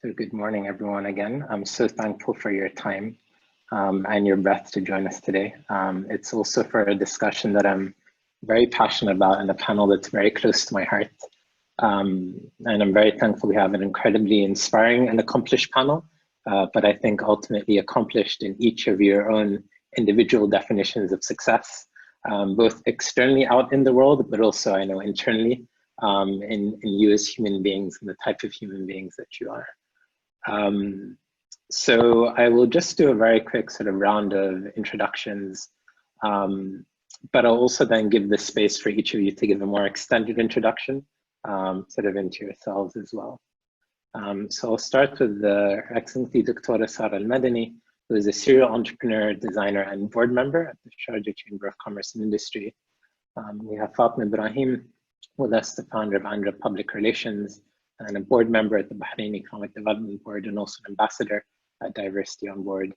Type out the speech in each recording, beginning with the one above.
So good morning, everyone, again. I'm so thankful for your time and your breath to join us today. It's also for a discussion that I'm very passionate about and a panel that's very close to my heart. And I'm very thankful we have an incredibly inspiring and accomplished panel, but I think ultimately accomplished in each of your own individual definitions of success, both externally out in the world, but also I know internally in you as human beings and the type of human beings that you are. So I will just do a very quick sort of round of introductions, but I'll also then give the space for each of you to give a more extended introduction, sort of into yourselves as well. So I'll start with Her Excellency Dr. Sara Al Madani, who is a serial entrepreneur, designer, and board member at the Sharjah Chamber of Commerce and Industry. We have Fatema Ebrahim with us, the founder of Andra Public Relations, and a board member at the Bahrain Economic Development Board, and also an ambassador at Diversity on Board.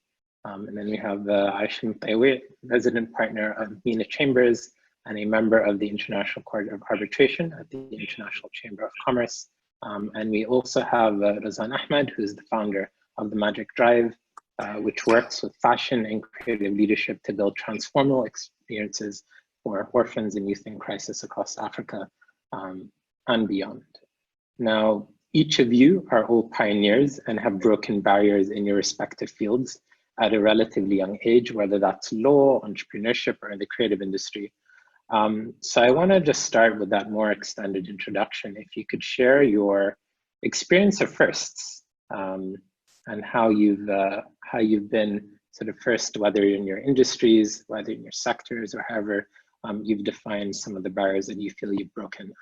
And then we have Aysha Mutaywea, resident partner of MENA Chambers and a member of the International Court of Arbitration at the International Chamber of Commerce. And we also have Razan Ahmed, who is the founder of the Magic Drive, which works with fashion and creative leadership to build transformational experiences for orphans and youth in crisis across Africa and beyond. Now, each of you are all pioneers and have broken barriers in your respective fields at a relatively young age, whether that's law, entrepreneurship, or in the creative industry. So I want to just start with that more extended introduction. If you could share your experience of firsts and how you've been sort of first, whether in your industries, whether in your sectors, or however you've defined some of the barriers that you feel you've broken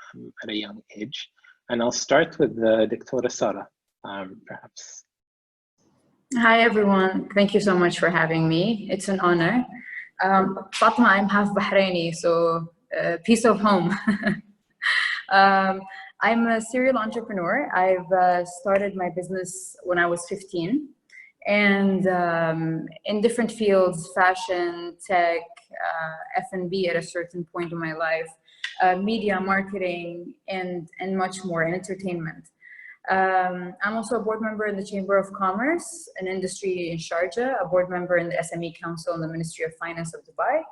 at a young age. And I'll start with Dr. Sara, perhaps. Hi, everyone. Thank you so much for having me. It's an honor. Fatema, I'm half Bahraini, so peace of home. I'm a serial entrepreneur. I've started my business when I was 15. And in different fields, fashion, tech, F&B at a certain point in my life, media, marketing, and much more, and entertainment. I'm also a board member in the Chamber of Commerce, an industry in Sharjah, a board member in the SME Council in the Ministry of Finance of Dubai,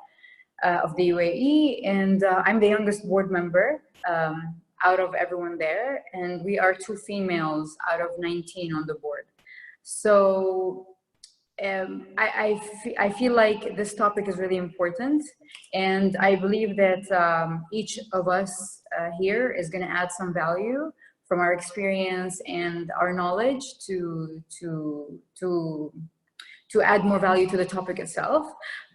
of the UAE, and I'm the youngest board member out of everyone there, and we are 2 females out of 19 on the board. So I feel like this topic is really important, and I believe that each of us here is going to add some value from our experience and our knowledge to add more value to the topic itself.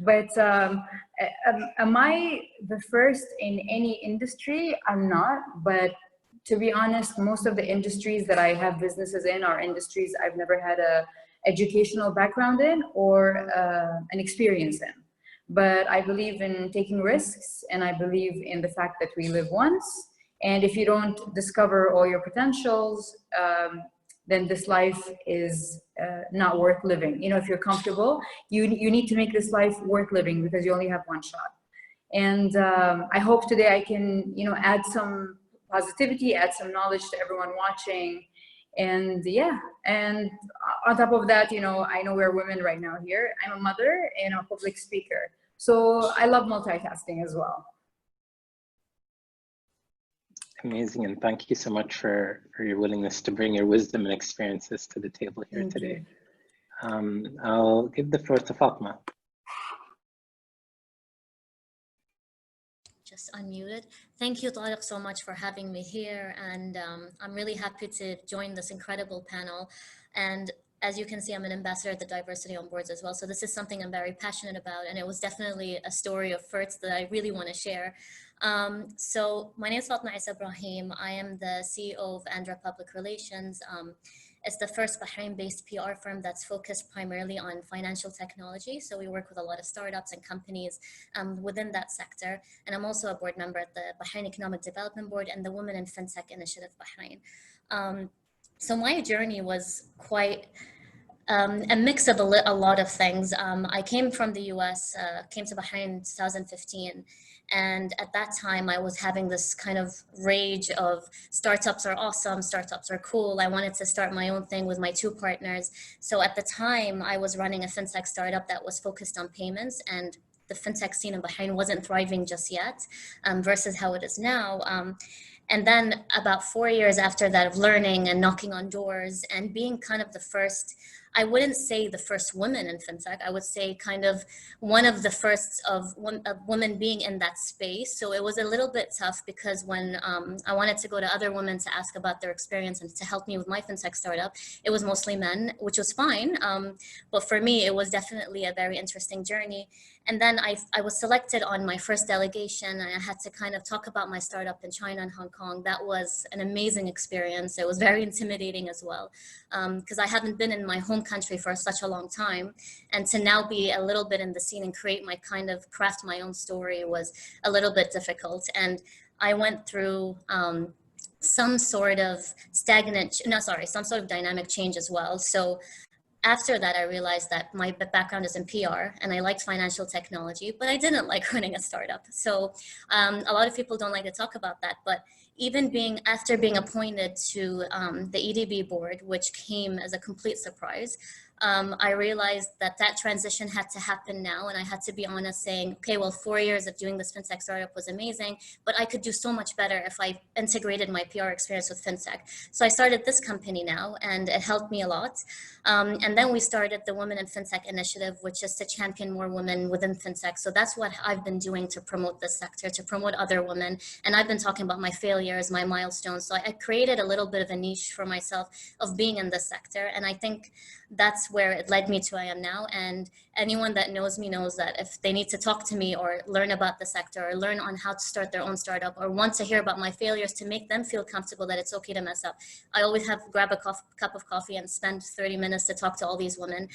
But am I the first in any industry? I'm not, but to be honest, most of the industries that I have businesses in are industries I've never had a educational background in or an experience in. But I believe in taking risks, and I believe in the fact that we live once. And if you don't discover all your potentials, then this life is not worth living. You know, if you're comfortable, you need to make this life worth living because you only have one shot. And I hope today I can, add some positivity, add some knowledge to everyone watching. And yeah, and on top of that, I know we're women right now here. I'm a mother and a public speaker. So I love multitasking as well. Amazing, and thank you so much for your willingness to bring your wisdom and experiences to the table here today. I'll give the floor to Fatema. Just unmuted. Thank you, Tariq, so much for having me here, and I'm really happy to join this incredible panel. And as you can see, I'm an ambassador at the Diversity on Boards as well, so this is something I'm very passionate about, and it was definitely a story of firsts that I really want to share. So my name is Fatema Ebrahim. I am the CEO of Andra Public Relations. It's the first Bahrain-based PR firm that's focused primarily on financial technology. So we work with a lot of startups and companies within that sector. And I'm also a board member at the Bahrain Economic Development Board and the Women in FinTech Initiative Bahrain. So my journey was quite a mix of a lot of things. I came from the US, came to Bahrain in 2015. And at that time, I was having this kind of rage of startups are awesome, startups are cool. I wanted to start my own thing with my two partners. So at the time, I was running a fintech startup that was focused on payments, and the fintech scene in Bahrain wasn't thriving just yet, versus how it is now. And then about 4 years after that of learning and knocking on doors and being kind of the first, I wouldn't say the first woman in fintech, I would say kind of one of the first of women being in that space. So it was a little bit tough because when I wanted to go to other women to ask about their experience and to help me with my fintech startup, it was mostly men, which was fine. But for me, it was definitely a very interesting journey. And then I was selected on my first delegation, and I had to kind of talk about my startup in China and Hong Kong. That was an amazing experience. It was very intimidating as well, because I haven't been in my home country for such a long time. And to now be a little bit in the scene and create my kind of craft my own story was a little bit difficult. And I went through some sort of some sort of dynamic change as well. So after that, I realized that my background is in PR and I liked financial technology, but I didn't like running a startup. So a lot of people don't like to talk about that, but even after being appointed to the EDB board, which came as a complete surprise, I realized that transition had to happen now. And I had to be honest saying, okay, well, 4 years of doing this fintech startup was amazing, but I could do so much better if I integrated my PR experience with fintech. So I started this company now, and it helped me a lot. And then we started the Women in Fintech initiative, which is to champion more women within fintech. So that's what I've been doing to promote this sector, to promote other women. And I've been talking about my failures, my milestones. So I created a little bit of a niche for myself of being in this sector. And I think that's where it led me to where I am now. And anyone that knows me knows that if they need to talk to me or learn about the sector or learn on how to start their own startup or want to hear about my failures to make them feel comfortable that it's okay to mess up, I always grab a cup of coffee and spend 30 minutes to talk to all these women.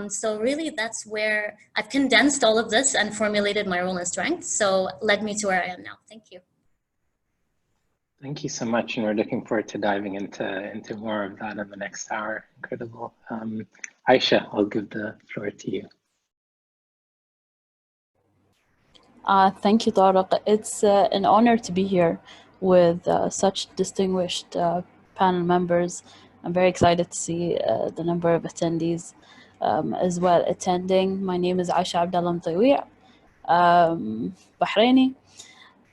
So really that's where I've condensed all of this and formulated my role and strengths. So led me to where I am now. Thank you. Thank you so much, and we're looking forward to diving into more of that in the next hour. Incredible. Aysha, I'll give the floor to you. Thank you, Tariq. It's an honor to be here with such distinguished panel members. I'm very excited to see the number of attendees as well attending. My name is Aysha Abdulla Mutaywea, Bahraini.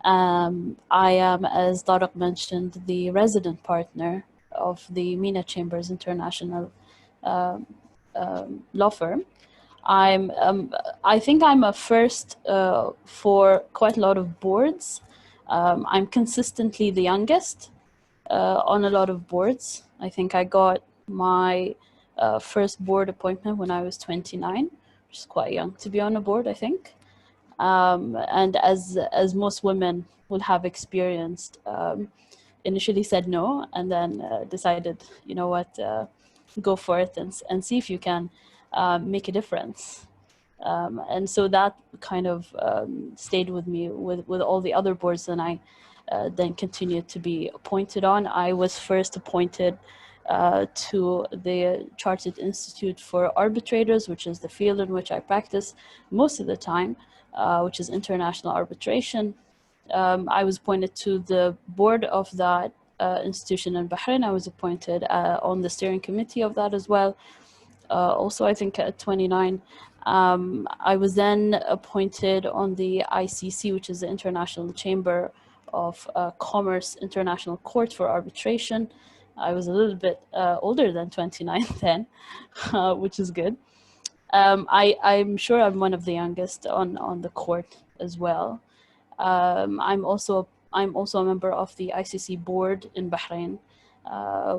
I am, as Tariq mentioned, the resident partner of the MENA Chambers International law firm. I think I'm a first for quite a lot of boards. I'm consistently the youngest on a lot of boards. I think I got my first board appointment when I was 29, which is quite young to be on a board, I think. And as most women will have experienced, initially said no, and then decided, you know what, go for it and see if you can make a difference. And so that kind of stayed with me with all the other boards, and I then continued to be appointed on. I was first appointed to the Chartered Institute for Arbitrators, which is the field in which I practice most of the time, which is international arbitration. I was appointed to the board of that institution in Bahrain. I was appointed on the steering committee of that as well. Also, I think at 29. I was then appointed on the ICC, which is the International Chamber of Commerce International Court for Arbitration. I was a little bit older than 29 then, which is good. I'm sure I'm one of the youngest on the court as well. I'm also a member of the ICC board in Bahrain,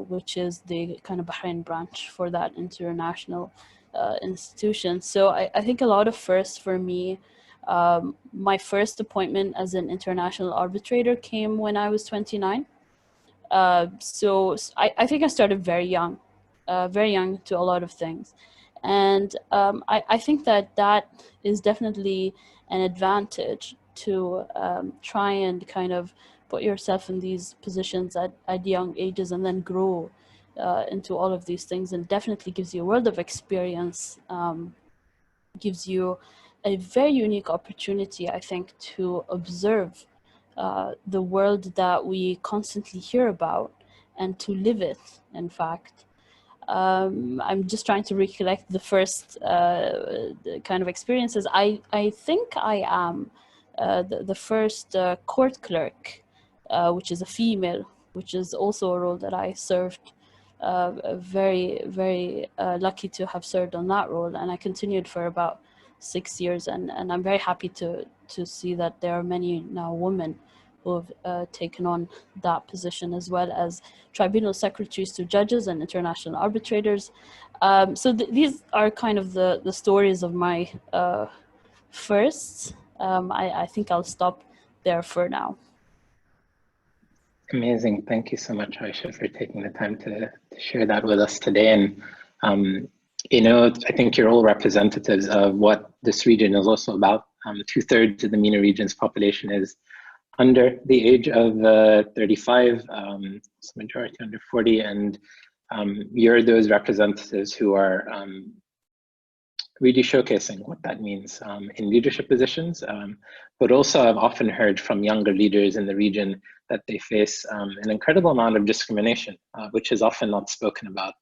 which is the kind of Bahrain branch for that international institution. So I think a lot of firsts for me. My first appointment as an international arbitrator came when I was 29. So I think I started very young to a lot of things. And I think that is definitely an advantage to try and kind of put yourself in these positions at young ages and then grow into all of these things, and definitely gives you a world of experience, gives you a very unique opportunity, I think, to observe the world that we constantly hear about and to live it, in fact. I'm just trying to recollect the first kind of experiences. I think I am the first court clerk, which is a female, which is also a role that I served. Very, very lucky to have served on that role, and I continued for about 6 years, and I'm very happy to see that there are many now women who have taken on that position, as well as tribunal secretaries to judges and international arbitrators. So these are kind of the stories of my firsts. I think I'll stop there for now. Amazing. Thank you so much, Aysha, for taking the time to share that with us today. And, you know, I think you're all representatives of what this region is also about. 2/3 of the MENA region's population is under the age of 35, it's the majority under 40, and you're those representatives who are really showcasing what that means in leadership positions, but also I've often heard from younger leaders in the region that they face an incredible amount of discrimination, which is often not spoken about,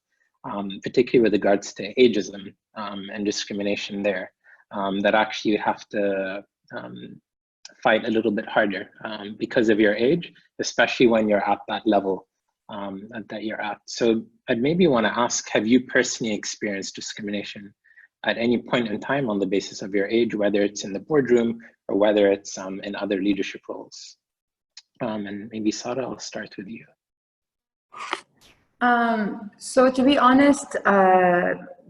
particularly with regards to ageism and discrimination there, that actually you have to fight a little bit harder because of your age, especially when you're at that level that you're at. So I'd maybe want to ask, have you personally experienced discrimination at any point in time on the basis of your age, whether it's in the boardroom or whether it's in other leadership roles? And maybe Sara, I'll start with you. So to be honest,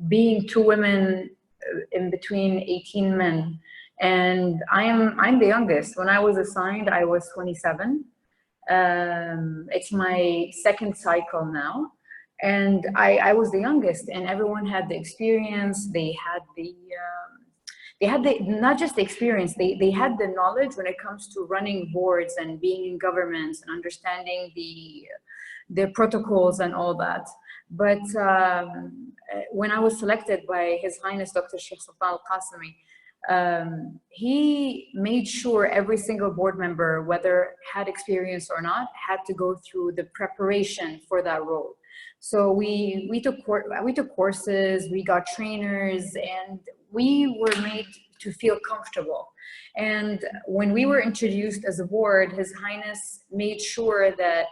being two women in between 18 men, and I'm the youngest. When I was assigned, I was 27. It's my second cycle now, and I was the youngest, and everyone had the experience. They had the not just the experience, they had the knowledge when it comes to running boards and being in governments and understanding the protocols and all that. But when I was selected by His Highness Dr. Sheikh Sultan Al-Qasimi, he made sure every single board member, whether had experience or not, had to go through the preparation for that role. So we took courses, we got trainers, and we were made to feel comfortable. And when we were introduced as a board, His Highness made sure that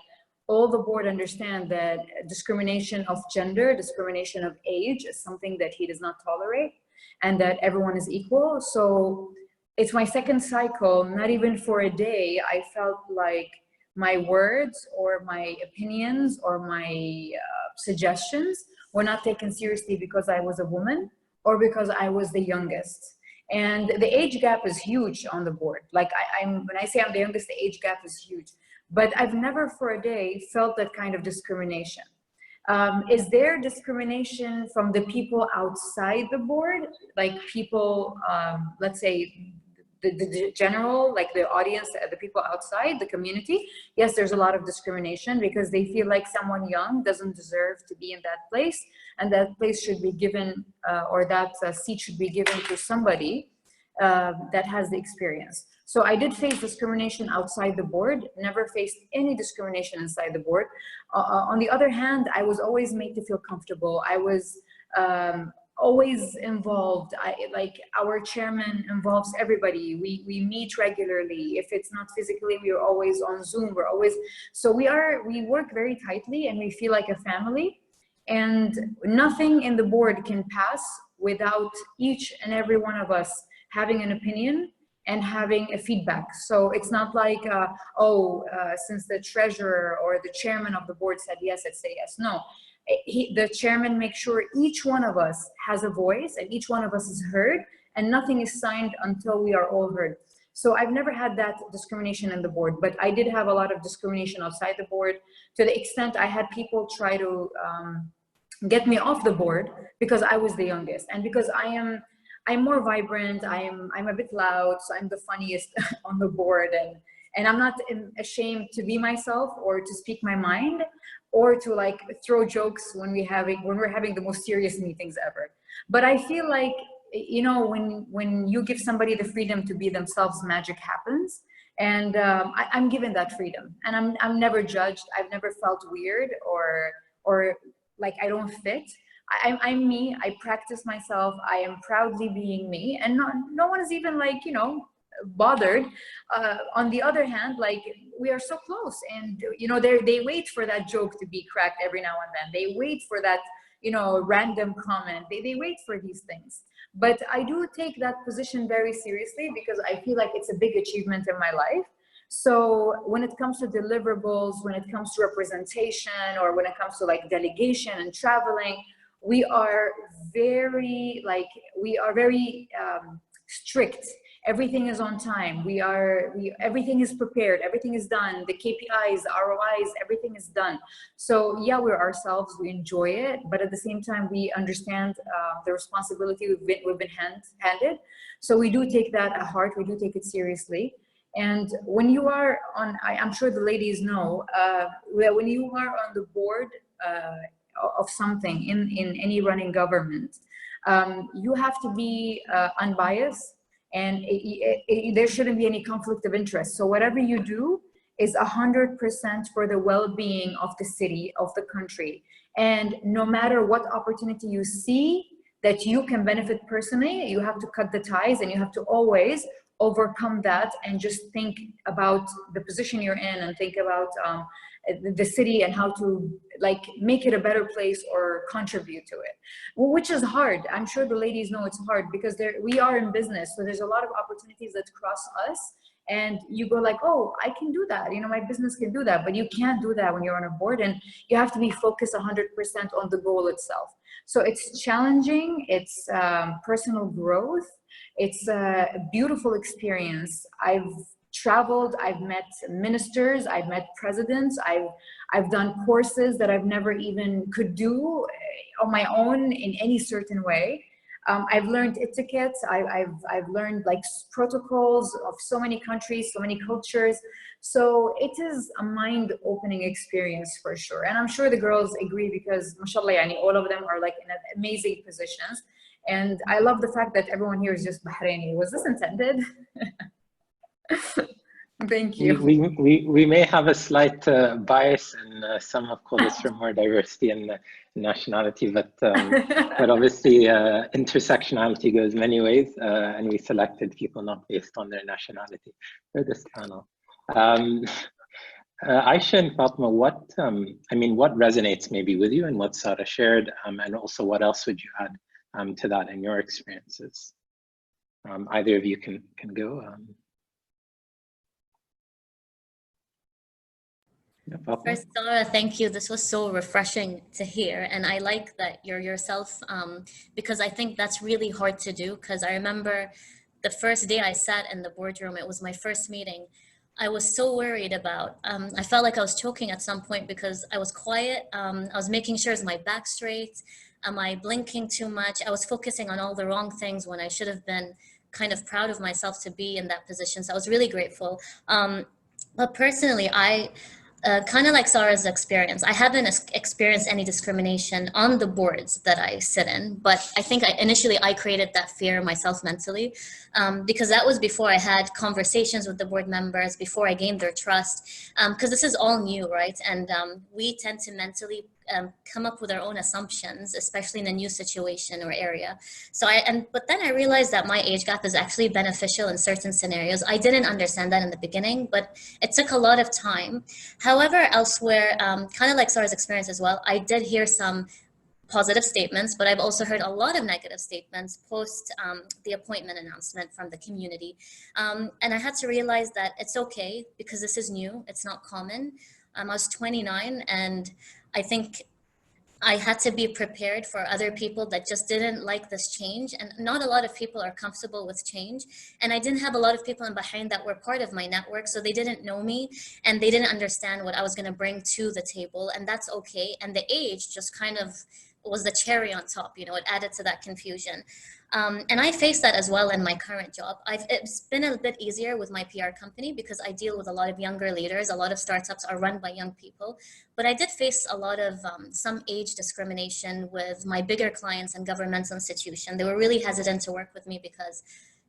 all the board understand that discrimination of gender, discrimination of age is something that he does not tolerate, and that everyone is equal. So it's my second cycle, not even for a day I felt like my words or my opinions or my suggestions were not taken seriously because I was a woman or because I was the youngest. And the age gap is huge on the board. Like when I say I'm the youngest, the age gap is huge. But I've never for a day felt that kind of discrimination. Is there discrimination from the people outside the board? Like people, let's say the general, like the audience, the people outside the community? Yes, there's a lot of discrimination because they feel like someone young doesn't deserve to be in that place, and that place should be given, or that seat should be given to somebody that has the experience. So I did face discrimination outside the board, never faced any discrimination inside the board. On the other hand, I was always made to feel comfortable. I was always involved. Like our chairman involves everybody. We meet regularly. If it's not physically, we are always on Zoom. We're always, so we work very tightly and we feel like a family, and nothing in the board can pass without each and every one of us having an opinion and having a feedback. So it's not like, since the treasurer or the chairman of the board said yes, let's say yes. No, the chairman makes sure each one of us has a voice and each one of us is heard, and nothing is signed until we are all heard. So I've never had that discrimination in the board, but I did have a lot of discrimination outside the board, to the extent I had people try to get me off the board because I was the youngest, and because I'm more vibrant, I'm a bit loud, so I'm the funniest on the board, and I'm not ashamed to be myself or to speak my mind or to like throw jokes when we're having the most serious meetings ever. But I feel like you know, when you give somebody the freedom to be themselves, magic happens. And I'm given that freedom, and I'm never judged. I've never felt weird or like I don't fit. I'm me. I practice myself. I am proudly being me, and no one is even like, you know, bothered. On the other hand, like, we are so close, and you know, they wait for that joke to be cracked every now and then. They wait for that, you know, random comment. They wait for these things. But I do take that position very seriously because I feel like it's a big achievement in my life. So when it comes to deliverables, when it comes to representation, or when it comes to like delegation and traveling, we are very strict. Everything is on time. Everything is prepared. Everything is done. The KPIs, the ROIs, everything is done. So yeah, we're ourselves. We enjoy it, but at the same time, we understand the responsibility we've been handed. So we do take that at heart. We do take it seriously. And when you are on, I'm sure the ladies know, when you are on the board of something in any running government, you have to be unbiased, and there shouldn't be any conflict of interest. So whatever you do is 100% for the well-being of the city, of the country. And no matter what opportunity you see that you can benefit personally, you have to cut the ties, and you have to always overcome that and just think about the position you're in, and think about the city and how to like make it a better place or contribute to it, which is hard. I'm sure the ladies know it's hard because we are in business, so there's a lot of opportunities that cross us, and you go like, oh, I can do that, you know, my business can do that, but you can't do that when you're on a board, and you have to be focused 100% on the goal itself. So it's challenging, it's personal growth, it's a beautiful experience. I've traveled, I've met ministers, I've met presidents, I've done courses that I've never even could do on my own in any certain way. I've learned etiquette, I've learned like protocols of so many countries, so many cultures. So it is a mind-opening experience for sure. And I'm sure the girls agree because mashallah, yani, all of them are like in amazing positions. And I love the fact that everyone here is just Bahraini. Was this intended? Thank you. We may have a slight bias, and some have called us for more diversity and nationality, but obviously intersectionality goes many ways, and we selected people not based on their nationality for this panel. Aysha and Fatema, what resonates maybe with you and what Sara shared, and also what else would you add to that in your experiences? Either of you can go. First, Sara, thank you. This was so refreshing to hear. And I like that you're yourself, because I think that's really hard to do. Because I remember the first day I sat in the boardroom, it was my first meeting. I was so worried about, I felt like I was choking at some point because I was quiet. I was making sure is my back straight? Am I blinking too much? I was focusing on all the wrong things when I should have been kind of proud of myself to be in that position. So I was really grateful. But personally, kind of like Sara's experience, I haven't experienced any discrimination on the boards that I sit in, but I think initially I created that fear myself mentally, because that was before I had conversations with the board members, before I gained their trust, because this is all new, right? And we tend to mentally come up with our own assumptions, especially in a new situation or area. So but then I realized that my age gap is actually beneficial in certain scenarios. I didn't understand that in the beginning, but it took a lot of time. However, elsewhere, kind of like Sara's experience as well, I did hear some positive statements, but I've also heard a lot of negative statements post the appointment announcement from the community. And I had to realize that it's okay because this is new, it's not common. I was 29 and I think I had to be prepared for other people that just didn't like this change. And not a lot of people are comfortable with change. And I didn't have a lot of people in Bahrain that were part of my network. So they didn't know me and they didn't understand what I was going to bring to the table. And that's okay. And the age just kind of was the cherry on top. You know, it added to that confusion. And I face that as well in my current job. It's been a bit easier with my PR company because I deal with a lot of younger leaders. A lot of startups are run by young people, but I did face a lot of some age discrimination with my bigger clients and governmental institutions. They were really hesitant to work with me because,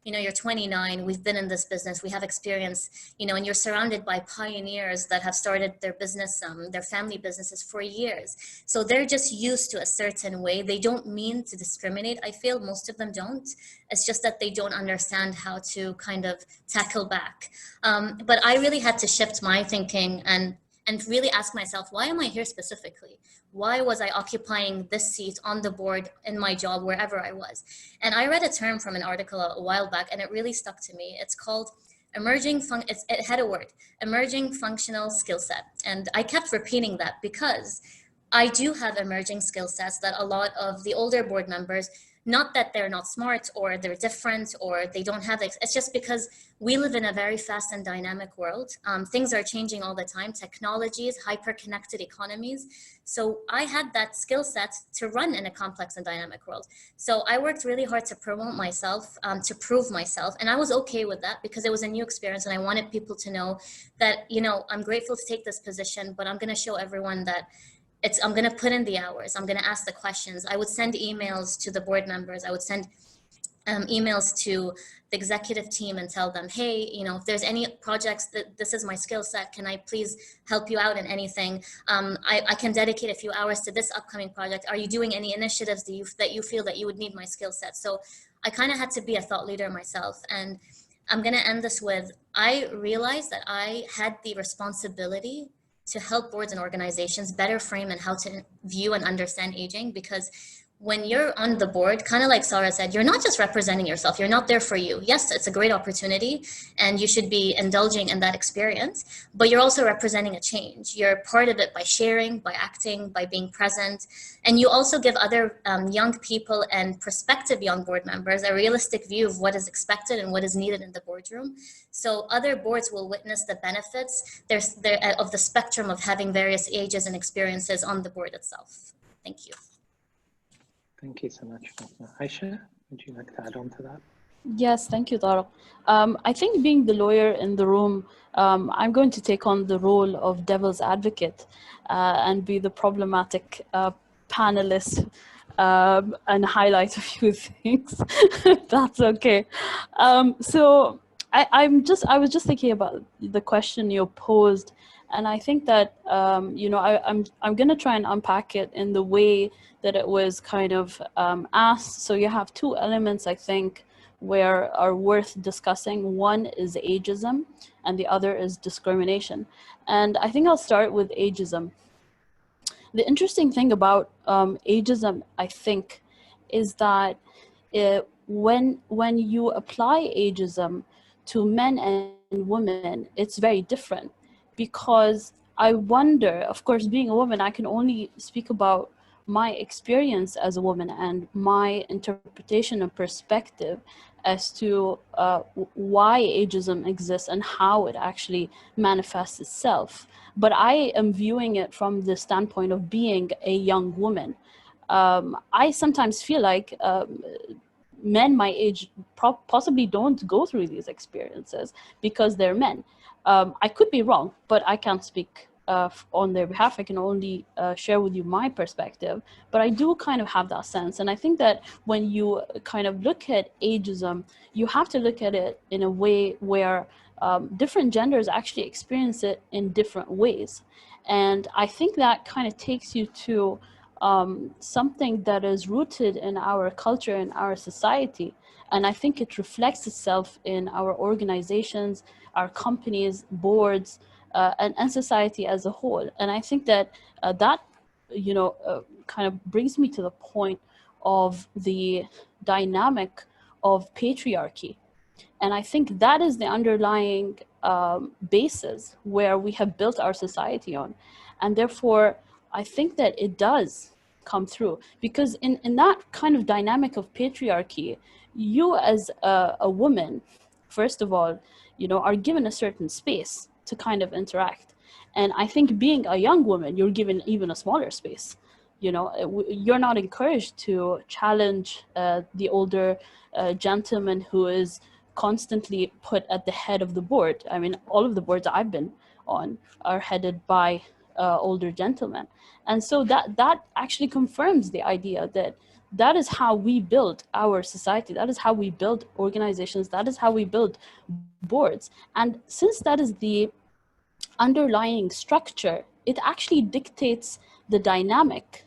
you know, you're 29, we've been in this business, we have experience, you know, and you're surrounded by pioneers that have started their business, their family businesses for years. So they're just used to a certain way. They don't mean to discriminate. I feel most of them don't. It's just that they don't understand how to kind of tackle back. But I really had to shift my thinking and really ask myself, why am I here specifically? Why was I occupying this seat on the board in my job, wherever I was? And I read a term from an article a while back, and it really stuck to me. It's called it had a word, emerging functional skill set. And I kept repeating that because I do have emerging skill sets that a lot of the older board members, not that they're not smart or they're different or they don't have it. It's just because we live in a very fast and dynamic world. Things are changing all the time. Technologies, hyper-connected economies. So I had that skill set to run in a complex and dynamic world. So I worked really hard to promote myself, to prove myself. And I was okay with that because it was a new experience. And I wanted people to know that, you know, I'm grateful to take this position, but I'm going to show everyone that I'm going to put in the hours. I'm going to ask the questions. I would send emails to the board members. I would send emails to the executive team and tell them, hey, you know, if there's any projects that this is my skill set, can I please help you out in anything? I can dedicate a few hours to this upcoming project. Are you doing any initiatives that you feel that you would need my skill set? So I kind of had to be a thought leader myself. And I'm going to end this with, I realized that I had the responsibility to help boards and organizations better frame and how to view and understand aging. Because when you're on the board, kind of like Sara said, you're not just representing yourself. You're not there for you. Yes, it's a great opportunity and you should be indulging in that experience, but you're also representing a change. You're part of it by sharing, by acting, by being present. And you also give other young people and prospective young board members a realistic view of what is expected and what is needed in the boardroom. So other boards will witness the benefits of the spectrum of having various ages and experiences on the board itself. Thank you. Thank you so much, Fatema. Aysha, would you like to add on to that? Yes, thank you, Tariq. I think being the lawyer in the room, I'm going to take on the role of devil's advocate and be the problematic panelist and highlight a few things, if that's okay. So I was just thinking about the question you posed, and I think that you know, I'm going to try and unpack it in the way that it was kind of asked. So you have two elements, I think, where are worth discussing. One is ageism and the other is discrimination. And I think I'll start with ageism. The interesting thing about ageism, I think, is that when you apply ageism to men and women, it's very different. Because I wonder, of course, being a woman, I can only speak about my experience as a woman and my interpretation and perspective as to why ageism exists and how it actually manifests itself. But I am viewing it from the standpoint of being a young woman. I sometimes feel like men my age possibly don't go through these experiences because they're men. I could be wrong, but I can't speak on their behalf. I can only share with you my perspective, but I do kind of have that sense. And I think that when you kind of look at ageism, you have to look at it in a way where different genders actually experience it in different ways. And I think that kind of takes you to something that is rooted in our culture and our society. And I think it reflects itself in our organizations, our companies, boards, and society as a whole. And I think that that, you know, kind of brings me to the point of the dynamic of patriarchy. And I think that is the underlying basis where we have built our society on. And therefore, I think that it does come through, because in that kind of dynamic of patriarchy, you as a woman, first of all, you know, are given a certain space to kind of interact. And I think being a young woman, you're given even a smaller space. you're not encouraged to challenge the older gentleman who is constantly put at the head of the board. I mean, all of the boards I've been on are headed by older gentlemen. And so that actually confirms the idea that that is how we build our society. That is how we build organizations. That is how we build boards. And since that is the underlying structure, it actually dictates the dynamic.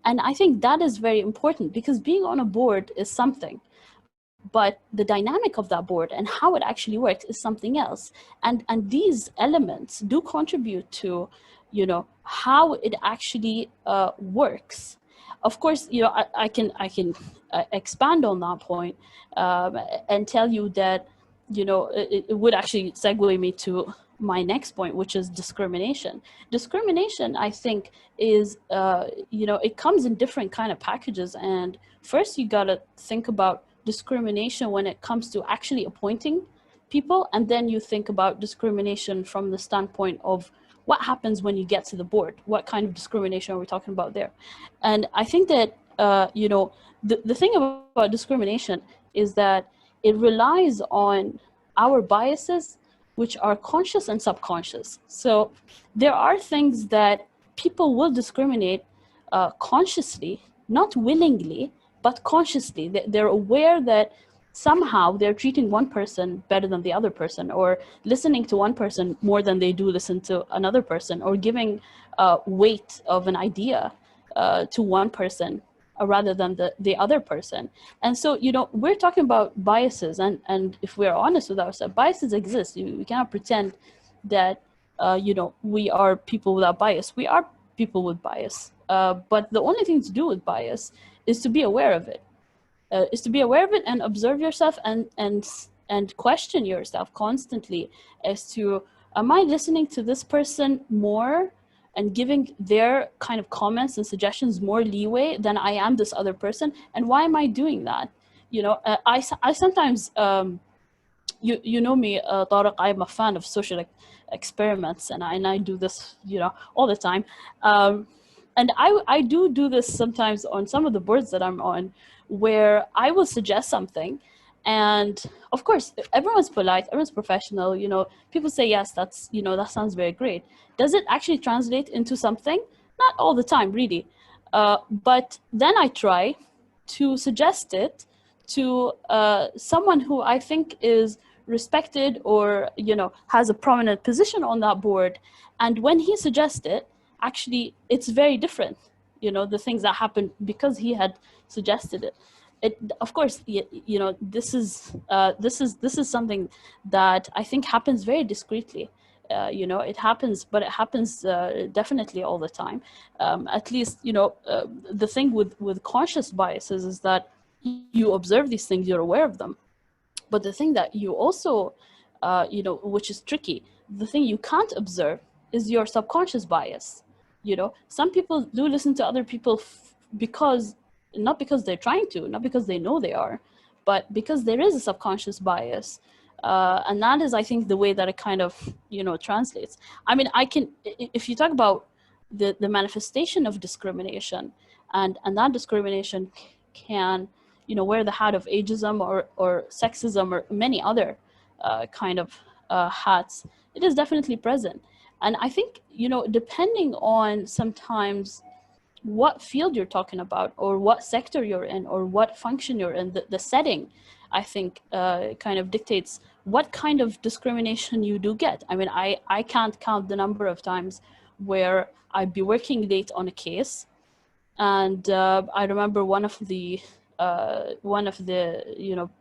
And I think that is very important, because being on a board is something, but the dynamic of that board and how it actually works is something else. And these elements do contribute to, how it actually works. Of course, I can expand on that point and tell you that, it would actually segue me to my next point, which is discrimination. Discrimination, I think, is, it comes in different kind of packages. And first you gotta think about discrimination when it comes to actually appointing people. And then you think about discrimination from the standpoint of what happens when you get to the board. What kind of discrimination are we talking about there? And I think that, the thing about discrimination is that it relies on our biases, which are conscious and subconscious. So there are things that people will discriminate consciously, not willingly, but consciously. They're aware that somehow they're treating one person better than the other person, or listening to one person more than they do listen to another person, or giving weight of an idea to one person rather than the other person. And so, we're talking about biases, and if we're honest with ourselves, biases exist. We cannot pretend that, we are people without bias. We are people with bias. But the only thing to do with bias is to be aware of it. And observe yourself and question yourself constantly as to, am I listening to this person more and giving their kind of comments and suggestions more leeway than I am this other person? And why am I doing that? I sometimes, you know me, Tariq, I'm a fan of social experiments, and I do this, all the time. And I do this sometimes on some of the boards that I'm on, where I will suggest something. And of course, everyone's polite, everyone's professional, people say, yes, that's, that sounds very great. Does it actually translate into something? Not all the time, really. But then I try to suggest it to someone who I think is respected, or, has a prominent position on that board. And when he suggests it, actually, it's very different, the things that happened because he had suggested it. Of course, this is something that I think happens very discreetly. It happens, but it happens definitely all the time. At least, the thing with conscious biases is that you observe these things, you're aware of them. But the thing that you also, which is tricky, the thing you can't observe is your subconscious bias. Some people do listen to other people because, not because they're trying to, not because they know they are, but because there is a subconscious bias. And that is, I think, the way that it kind of, translates. I mean, if you talk about the manifestation of discrimination, and that discrimination can, wear the hat of ageism or sexism or many other kind of hats, it is definitely present. And I think, depending on sometimes what field you're talking about, or what sector you're in, or what function you're in, the setting, I think kind of dictates what kind of discrimination you do get. I mean, I can't count the number of times where I'd be working late on a case, and I remember one of the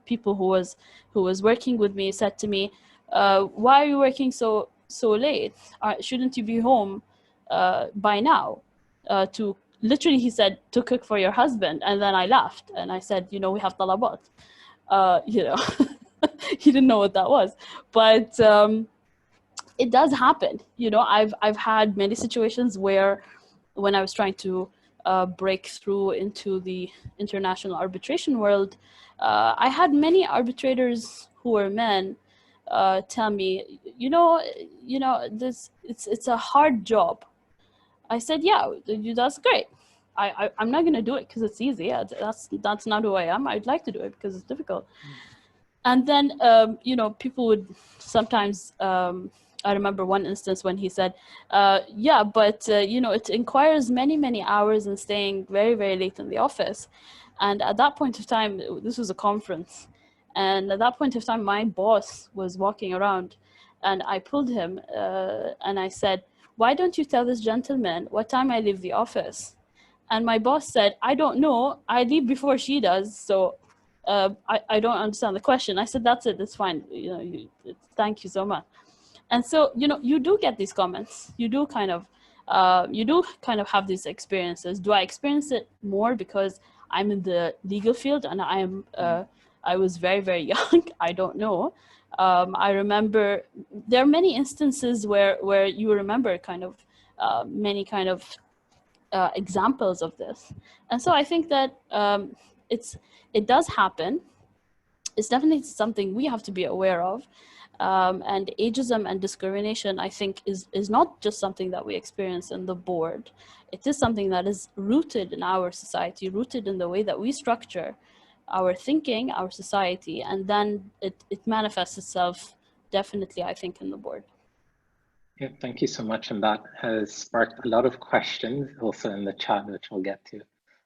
people who was working with me said to me, why are you working so late? Shouldn't you be home by now? To literally, he said, to cook for your husband. And then I laughed and I said, we have talabat. He didn't know what that was, but it does happen. I've had many situations where, when I was trying to break through into the international arbitration world, I had many arbitrators who were men tell me, this it's a hard job. I said, yeah, that's great. I'm not going to do it because it's easy. Yeah, that's not who I am. I'd like to do it because it's difficult. And then, you know, people would sometimes, I remember one instance when he said, yeah, but, you know, it requires many, many hours and staying very, very late in the office. And at that point of time, this was a conference. And at that point of time, my boss was walking around and I pulled him and I said, why don't you tell this gentleman what time I leave the office? And my boss said, I don't know. I leave before she does. So I don't understand the question. I said, that's it. That's fine. You know, thank you so much. And so, you know, you do get these comments. You do kind of have these experiences. Do I experience it more because I'm in the legal field and I was very, very young? I don't know. I remember there are many instances where you remember kind of many kind of examples of this. And so I think that it does happen. It's definitely something we have to be aware of. And ageism and discrimination, I think, is not just something that we experience in the board. It is something that is rooted in our society, rooted in the way that we structure our thinking, our society, and then it manifests itself definitely, I think, in the board. Yeah, thank you so much. And that has sparked a lot of questions also in the chat, which we'll get to.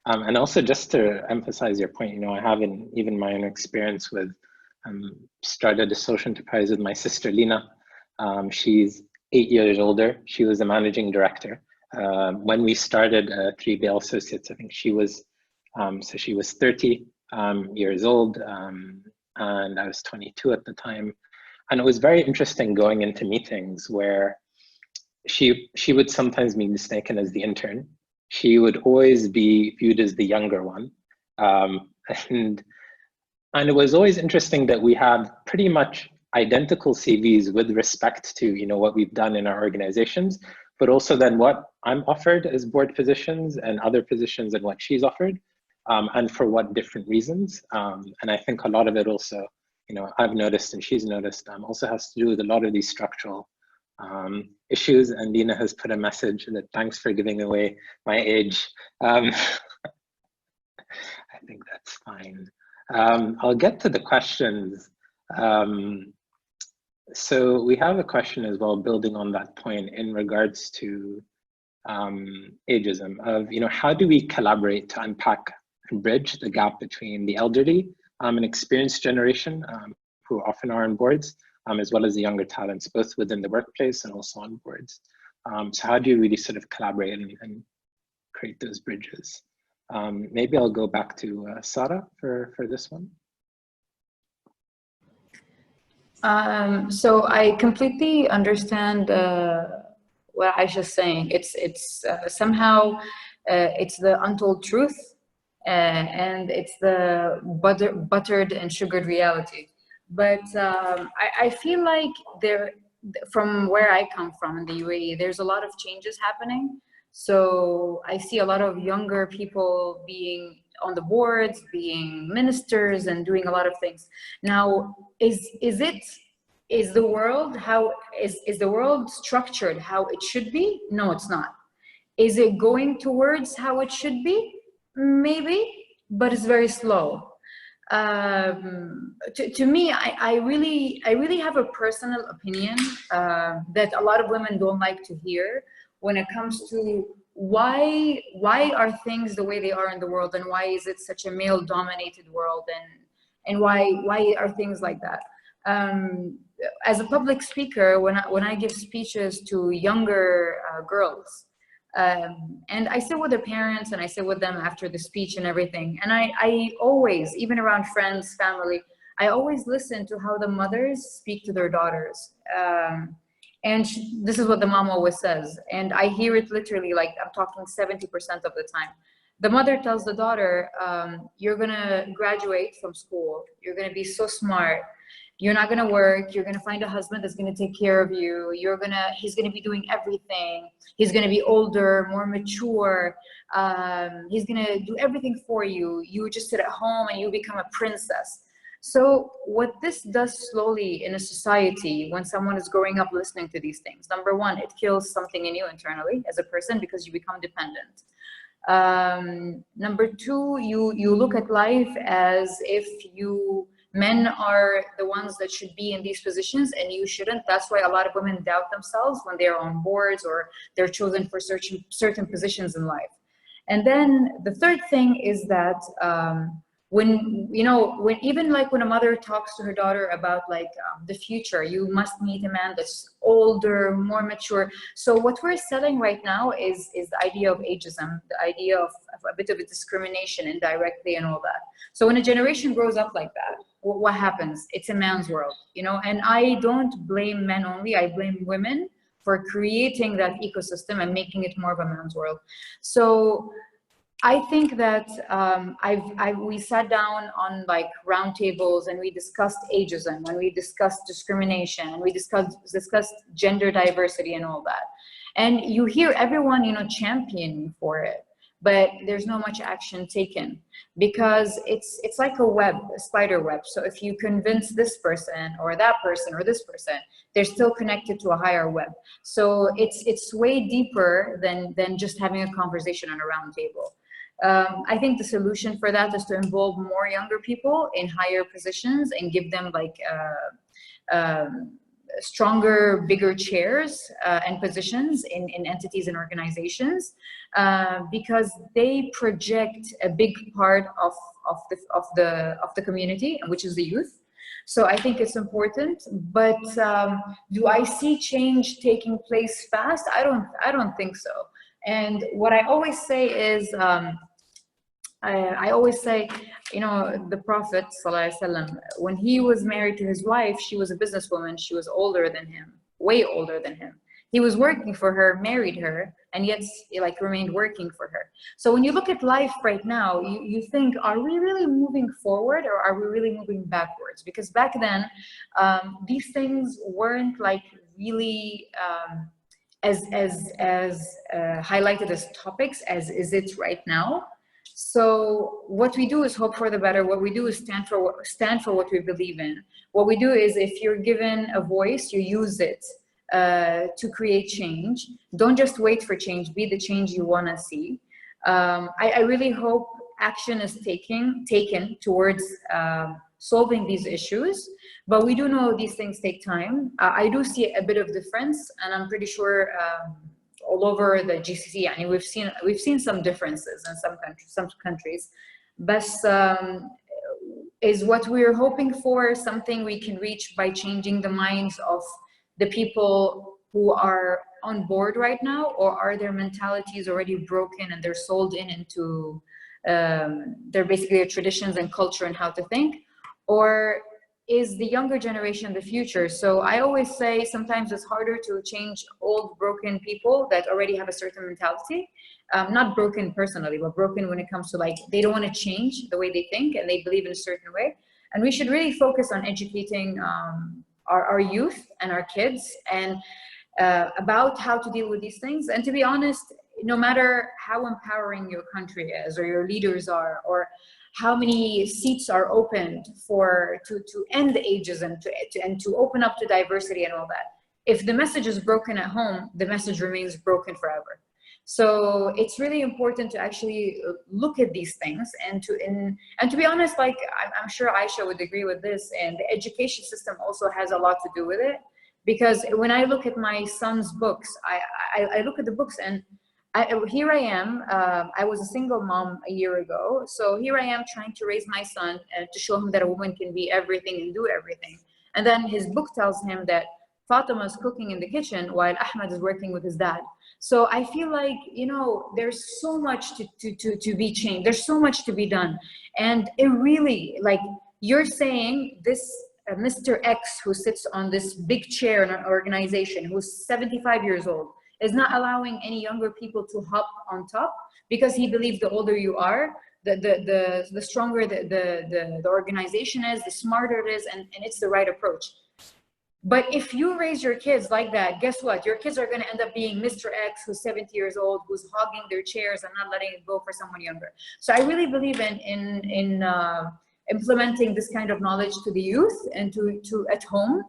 And also just to emphasize your point, you know, I have even my own experience with started a social enterprise with my sister, Lina. She's 8 years older. She was the managing director. When we started 3BL Associates, I think she was, so she was 30 years old and I was 22 at the time. And it was very interesting going into meetings where she would sometimes be mistaken as the intern. She would always be viewed as the younger one. And it was always interesting that we have pretty much identical CVs with respect to, you know, what we've done in our organizations, but also then what I'm offered as board positions and other positions and what she's offered, and for what different reasons. And I think a lot of it also, you know, I've noticed and she's noticed, also has to do with a lot of these structural issues. And Lina has put a message that thanks for giving away my age. I think that's fine. I'll get to the questions. So we have a question as well, building on that point in regards to ageism of, you know, how do we collaborate to unpack and bridge the gap between the elderly and experienced generation who often are on boards, as well as the younger talents, both within the workplace and also on boards. So how do you really sort of collaborate and create those bridges? Maybe I'll go back to Sara for this one. So I completely understand what Aysha's saying. It's somehow it's the untold truth, and it's the buttered and sugared reality. But I feel like from where I come from in the UAE, there's a lot of changes happening. So I see a lot of younger people being on the boards, being ministers and doing a lot of things. Now, is the world structured how it should be? No, it's not. Is it going towards how it should be? Maybe, but it's very slow. To me, I really have a personal opinion that a lot of women don't like to hear when it comes to why are things the way they are in the world, and why is it such a male-dominated world, and why are things like that? As a public speaker, when I give speeches to younger girls, and I sit with their parents and I sit with them after the speech and everything, and I always, even around friends, family, I always listen to how the mothers speak to their daughters. And this is what the mom always says, and I hear it literally, like I'm talking 70% of the time. The mother tells the daughter, you're gonna graduate from school, you're gonna be so smart, you're not gonna work, you're gonna find a husband that's gonna take care of you, he's gonna be doing everything, he's gonna be older, more mature, he's gonna do everything for you, you just sit at home and you become a princess. So what this does slowly in a society, when someone is growing up listening to these things, number one, it kills something in you internally as a person because you become dependent. Number two, you look at life as if men are the ones that should be in these positions and you shouldn't. That's why a lot of women doubt themselves when they're on boards or they're chosen for certain positions in life. And then the third thing is that when even like when a mother talks to her daughter about like the future, you must meet a man that's older, more mature. So what we're selling right now is the idea of ageism, the idea of a bit of a discrimination indirectly and all that. So when a generation grows up like that, what happens? It's a man's world, and I don't blame men only, I blame women for creating that ecosystem and making it more of a man's world. So I think that we sat down on like roundtables and we discussed ageism and we discussed discrimination and we discussed gender diversity and all that. And you hear everyone, championing for it, but there's no much action taken because it's like a web, a spider web. So if you convince this person or that person or this person, they're still connected to a higher web. So it's way deeper than just having a conversation on a roundtable. I think the solution for that is to involve more younger people in higher positions and give them like stronger, bigger chairs and positions in entities and organizations, because they project a big part of the community, which is the youth. So I think it's important, but do I see change taking place fast? I don't think so. And what I always say is, I always say, the Prophet ﷺ, when he was married to his wife, she was a businesswoman. She was older than him, way older than him. He was working for her, married her, and yet like remained working for her. So when you look at life right now, you think, are we really moving forward or are we really moving backwards? Because back then, these things weren't like really as highlighted as topics as is it right now. So what we do is hope for the better. What we do is stand for what we believe in. What we do is, if you're given a voice, you use it to create change. Don't just wait for change, be the change you want to see. I really hope action is taken towards solving these issues, but we do know these things take time. I do see a bit of difference, and I'm pretty sure all over the GCC, and we've seen some differences in some countries, but is what we're hoping for something we can reach by changing the minds of the people who are on board right now, or are their mentalities already broken and they're sold into their basically their traditions and culture and how to think, or is the younger generation the future? So I always say sometimes it's harder to change old broken people that already have a certain mentality, not broken personally, but broken when it comes to like, they don't want to change the way they think and they believe in a certain way. And we should really focus on educating our youth and our kids and about how to deal with these things. And to be honest, no matter how empowering your country is or your leaders are, or how many seats are opened to end the ageism and to open up to diversity and all that, if the message is broken at home, the message remains broken forever. So it's really important to actually look at these things and to be honest, like I'm sure Aysha would agree with this, and the education system also has a lot to do with it, because when I look at my son's books, I look at the books and here I am, I was a single mom a year ago. So here I am trying to raise my son to show him that a woman can be everything and do everything. And then his book tells him that Fatema is cooking in the kitchen while Ahmed is working with his dad. So I feel like, there's so much to be changed. There's so much to be done. And it really, like you're saying, this Mr. X who sits on this big chair in an organization, who's 75 years old, is not allowing any younger people to hop on top, because he believes the older you are, the stronger the organization is, the smarter it is, and it's the right approach. But if you raise your kids like that, guess what? Your kids are going to end up being Mr. X, who's 70 years old, who's hogging their chairs and not letting it go for someone younger. So I really believe in implementing this kind of knowledge to the youth and to at home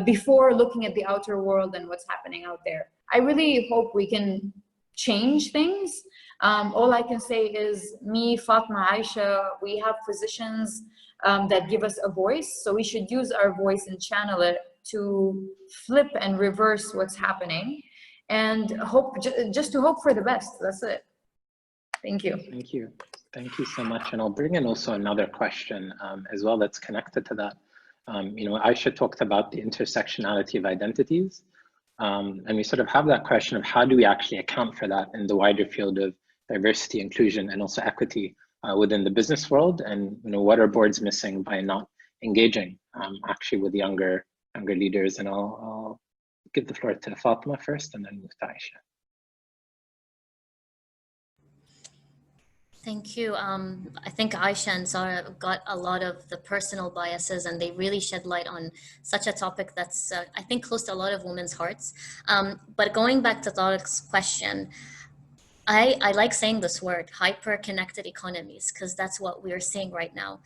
before looking at the outer world and what's happening out there. I really hope we can change things. All I can say is me, Fatema, Aysha, we have positions that give us a voice. So we should use our voice and channel it to flip and reverse what's happening, and hope, just to hope for the best. That's it. Thank you. Thank you. Thank you so much. And I'll bring in also another question as well that's connected to that. You know, Aysha talked about the intersectionality of identities. And we sort of have that question of how do we actually account for that in the wider field of diversity, inclusion, and also equity within the business world, and you know, what are boards missing by not engaging actually with younger leaders. And I'll give the floor to Fatema first, and then move to Aysha. Thank you. I think Aysha and Sara got a lot of the personal biases, and they really shed light on such a topic that's, I think, close to a lot of women's hearts. But going back to Tariq's question, I like saying this word, hyper-connected economies, because that's what we're seeing right now.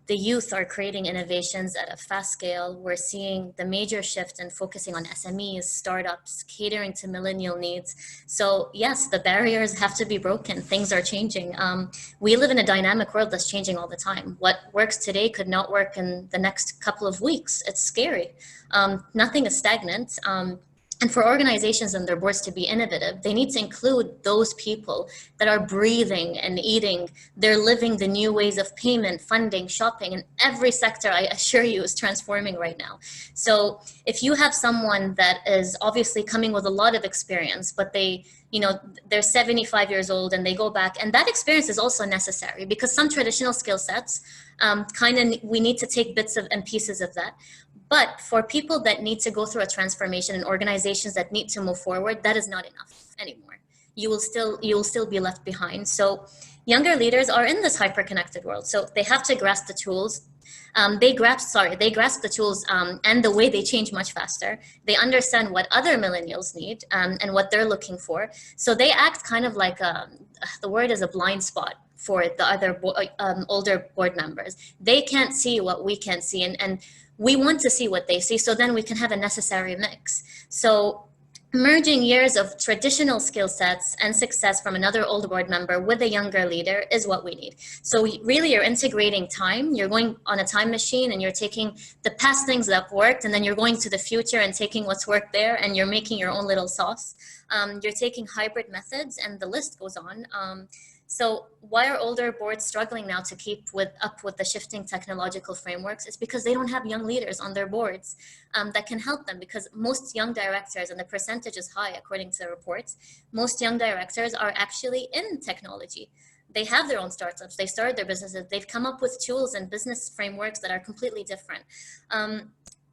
The youth are creating innovations at a fast scale. We're seeing the major shift in focusing on SMEs, startups, catering to millennial needs. So yes, the barriers have to be broken. Things are changing. We live in a dynamic world that's changing all the time. What works today could not work in the next couple of weeks. It's scary. Nothing is stagnant. And for organizations and their boards to be innovative, they need to include those people that are breathing and eating. They're living the new ways of payment, funding, shopping, and every sector, I assure you, is transforming right now. So if you have someone that is obviously coming with a lot of experience, but they, you know, they're 75 years old and they go back, and that experience is also necessary, because some traditional skill sets, we need to take bits of and pieces of that. But for people that need to go through a transformation and organizations that need to move forward, that is not enough anymore. You will still be left behind. So younger leaders are in this hyper-connected world. So they have to grasp the tools. They grasp the tools and the way they change much faster. They understand what other millennials need and what they're looking for. So they act kind of like the word is a blind spot for the other older board members. They can't see what we can see, and we want to see what they see, so then we can have a necessary mix. So merging years of traditional skill sets and success from another old board member with a younger leader is what we need. So really you're integrating time, you're going on a time machine and you're taking the past things that worked, and then you're going to the future and taking what's worked there, and you're making your own little sauce. You're taking hybrid methods, and the list goes on. So why are older boards struggling now to keep up with the shifting technological frameworks? It's because they don't have young leaders on their boards that can help them, because most young directors, and the percentage is high according to reports, most young directors are actually in technology. They have their own startups, they started their businesses, they've come up with tools and business frameworks that are completely different.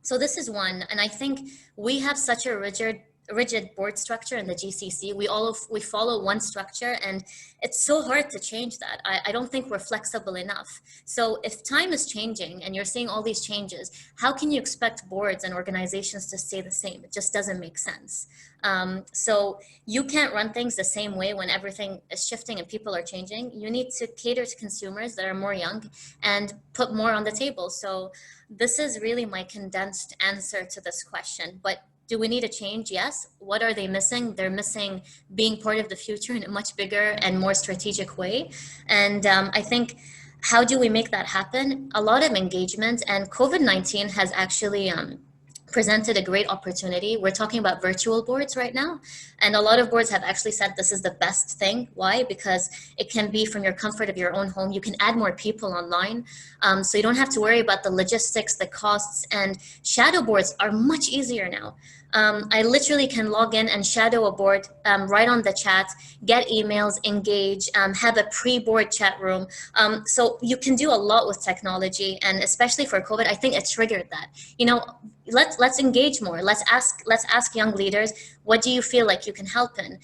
So this is one, and I think we have such a rigid board structure in the GCC. We follow one structure, and it's so hard to change that. I don't think we're flexible enough. So if time is changing and you're seeing all these changes, how can you expect boards and organizations to stay the same? It just doesn't make sense. So you can't run things the same way when everything is shifting and people are changing. You need to cater to consumers that are more young and put more on the table. So this is really my condensed answer to this question. But do we need a change? Yes. What are they missing? They're missing being part of the future in a much bigger and more strategic way. And I think, how do we make that happen? A lot of engagement, and COVID-19 has actually presented a great opportunity. We're talking about virtual boards right now, and a lot of boards have actually said this is the best thing. Why? Because it can be from your comfort of your own home. You can add more people online, so you don't have to worry about the logistics, the costs, and shadow boards are much easier now. I literally can log in and shadow a board right on the chat, get emails, engage, have a pre-board chat room. So you can do a lot with technology, and especially for COVID, I think it triggered that. You know, let's engage more. Let's ask young leaders, what do you feel like you can help in?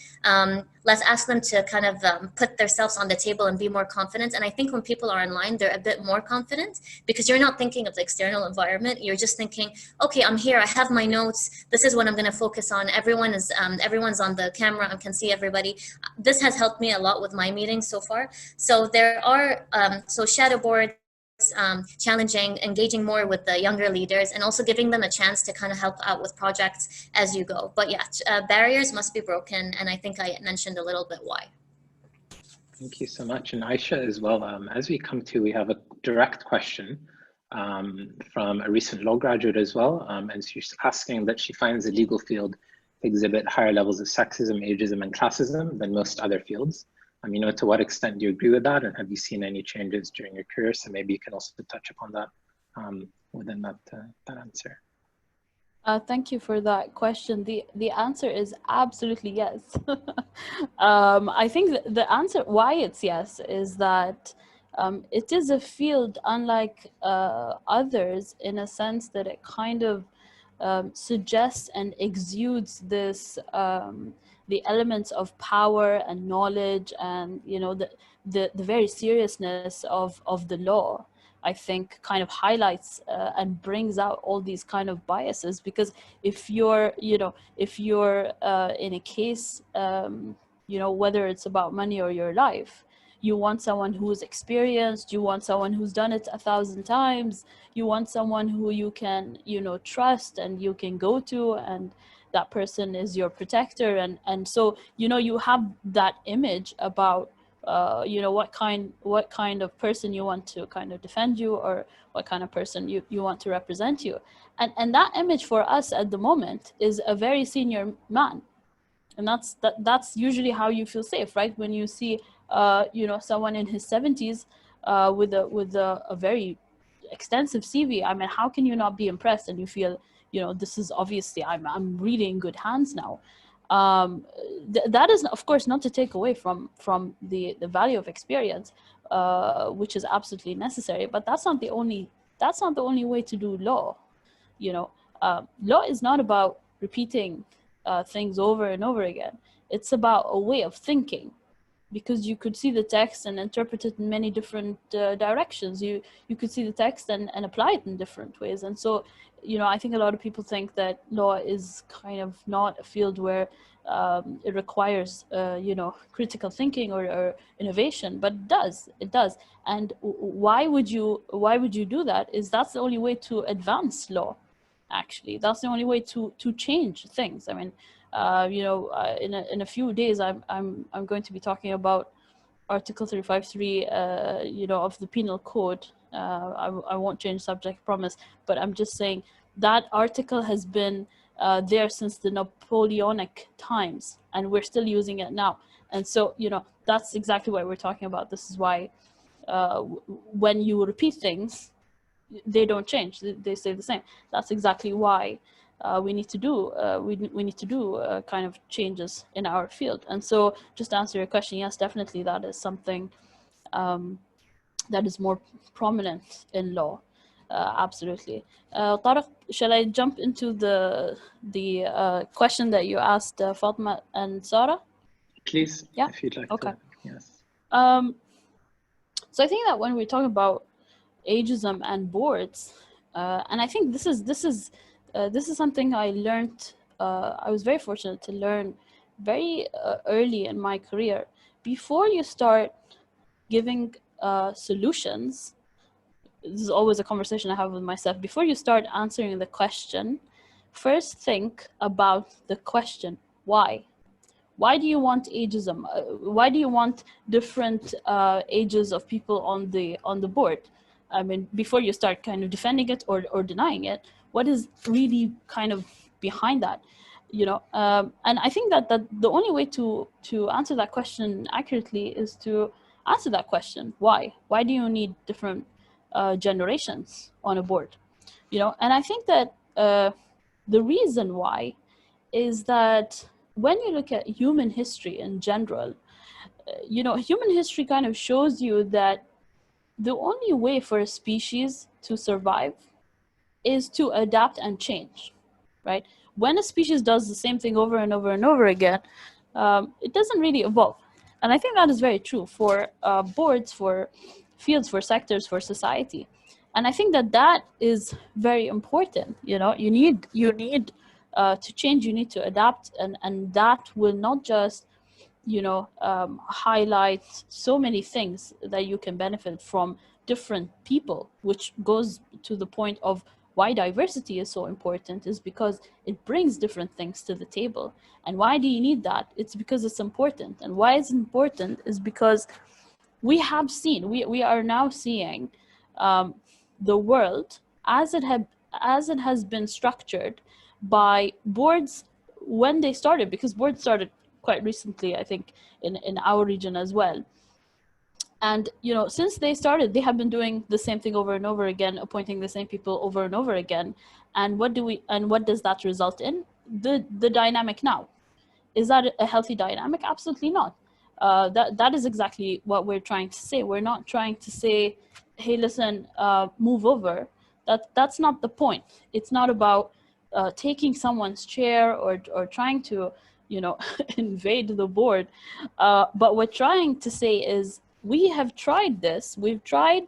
Let's ask them to kind of put themselves on the table and be more confident. And I think when people are online, they're a bit more confident, because you're not thinking of the external environment. You're just thinking, okay, I'm here, I have my notes, this is what I'm going to focus on. Everyone's on the camera, I can see everybody. This has helped me a lot with my meetings so far. So there are, so shadow board, challenging, engaging more with the younger leaders, and also giving them a chance to kind of help out with projects as you go. But yeah, barriers must be broken, and I think I mentioned a little bit why. Thank you so much. And Aysha as well, as we come to, we have a direct question from a recent law graduate as well. And she's asking that she finds the legal field to exhibit higher levels of sexism, ageism, and classism than most other fields. You know, to what extent do you agree with that? And have you seen any changes during your career? So maybe you can also touch upon that within that answer. Thank you for that question. The answer is absolutely yes. I think the answer why it's yes is that it is a field unlike others in a sense that it kind of suggests and exudes this the elements of power and knowledge and, you know, the very seriousness of the law. I think kind of highlights and brings out all these kind of biases, because if you're, you know, if you're in a case, you know, whether it's about money or your life, you want someone who's experienced, you want someone who's done it 1,000 times, you want someone who you can, you know, trust and you can go to, and that person is your protector. And so, you know, you have that image about you know, what kind of person you want to kind of defend you, or what kind of person you want to represent you. And that image for us at the moment is a very senior man. And that's usually how you feel safe, right? When you see, you know, someone in his 70s with a very extensive CV, I mean, how can you not be impressed? And you feel, you know, this is obviously, I'm really in good hands now. That is, of course, not to take away from the value of experience, which is absolutely necessary, but that's not the only way to do law. You know, law is not about repeating things over and over again. It's about a way of thinking, because you could see the text and interpret it in many different directions. You could see the text and apply it in different ways. And so, you know, I think a lot of people think that law is kind of not a field where it requires, you know, critical thinking or innovation, but it does. And why would you do that? Is that's the only way to advance law. Actually, that's the only way to change things. I mean, you know, in a few days, I'm going to be talking about Article 353, you know, of the Penal Code. I won't change subject, promise, but I'm just saying that article has been there since the Napoleonic times, and we're still using it now. And so, you know, that's exactly what we're talking about. This is why when you repeat things, they don't change, they stay the same. That's exactly why we need to do we need to do kind of changes in our field. And so, just to answer your question, yes, definitely that is something that is more prominent in law. Absolutely. Tariq, shall I jump into the question that you asked Fatema and Sara? Please, yeah, if you'd like okay. to. Yes. So I think that when we talk about ageism and boards, and I think this is something I learned. I was very fortunate to learn very early in my career. Before you start giving solutions, this is always a conversation I have with myself. Before you start answering the question, first think about the question: why? Why do you want ageism? Why do you want different ages of people on the board? I mean, before you start kind of defending it or denying it, what is really kind of behind that? You know, and I think that the only way to answer that question accurately is to answer that question: why? Why do you need different generations on a board? You know, and I think that the reason why is that when you look at human history in general, you know, human history kind of shows you that the only way for a species to survive is to adapt and change, right? When a species does the same thing over and over and over again, it doesn't really evolve. And I think that is very true for boards, for fields, for sectors, for society. And I think that is very important. You know, you need to change, you need to adapt, and that will not just, you know, highlight so many things that you can benefit from different people, which goes to the point of why diversity is so important, is because it brings different things to the table. And why do you need that? It's because it's important. And why it's important is because we have seen, we are now seeing the world as it has been structured by boards when they started, because boards started quite recently, I think, in our region as well. And, you know, since they started, they have been doing the same thing over and over again, appointing the same people over and over again. And what does that result in? The dynamic now. Is that a healthy dynamic? Absolutely not. That is exactly what we're trying to say. We're not trying to say, hey, listen, move over. That's not the point. It's not about taking someone's chair or trying to, you know, invade the board. But we're trying to say is, we have tried this. We've tried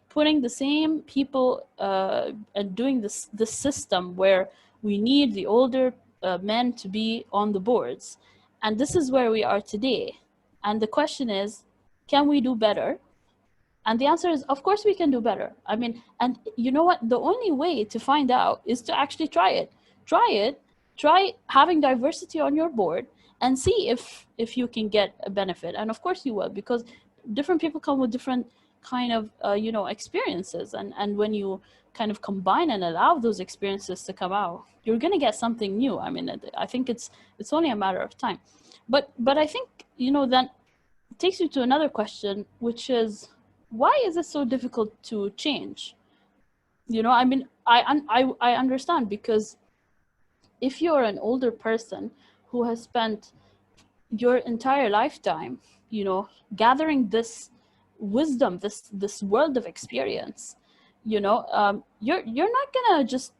putting the same people and doing this system where we need the older men to be on the boards. And this is where we are today. And the question is, can we do better? And the answer is, of course we can do better. I mean, and you know what? The only way to find out is to actually try it. Try having diversity on your board and see if you can get a benefit. And of course you will, because different people come with different kind of, you know, experiences. And when you kind of combine and allow those experiences to come out, you're going to get something new. I mean, I think it's only a matter of time. But I think, you know, that takes you to another question, which is, why is it so difficult to change? You know, I mean, I understand, because if you're an older person who has spent your entire lifetime, you know, gathering this wisdom, this world of experience, you know, you're not gonna just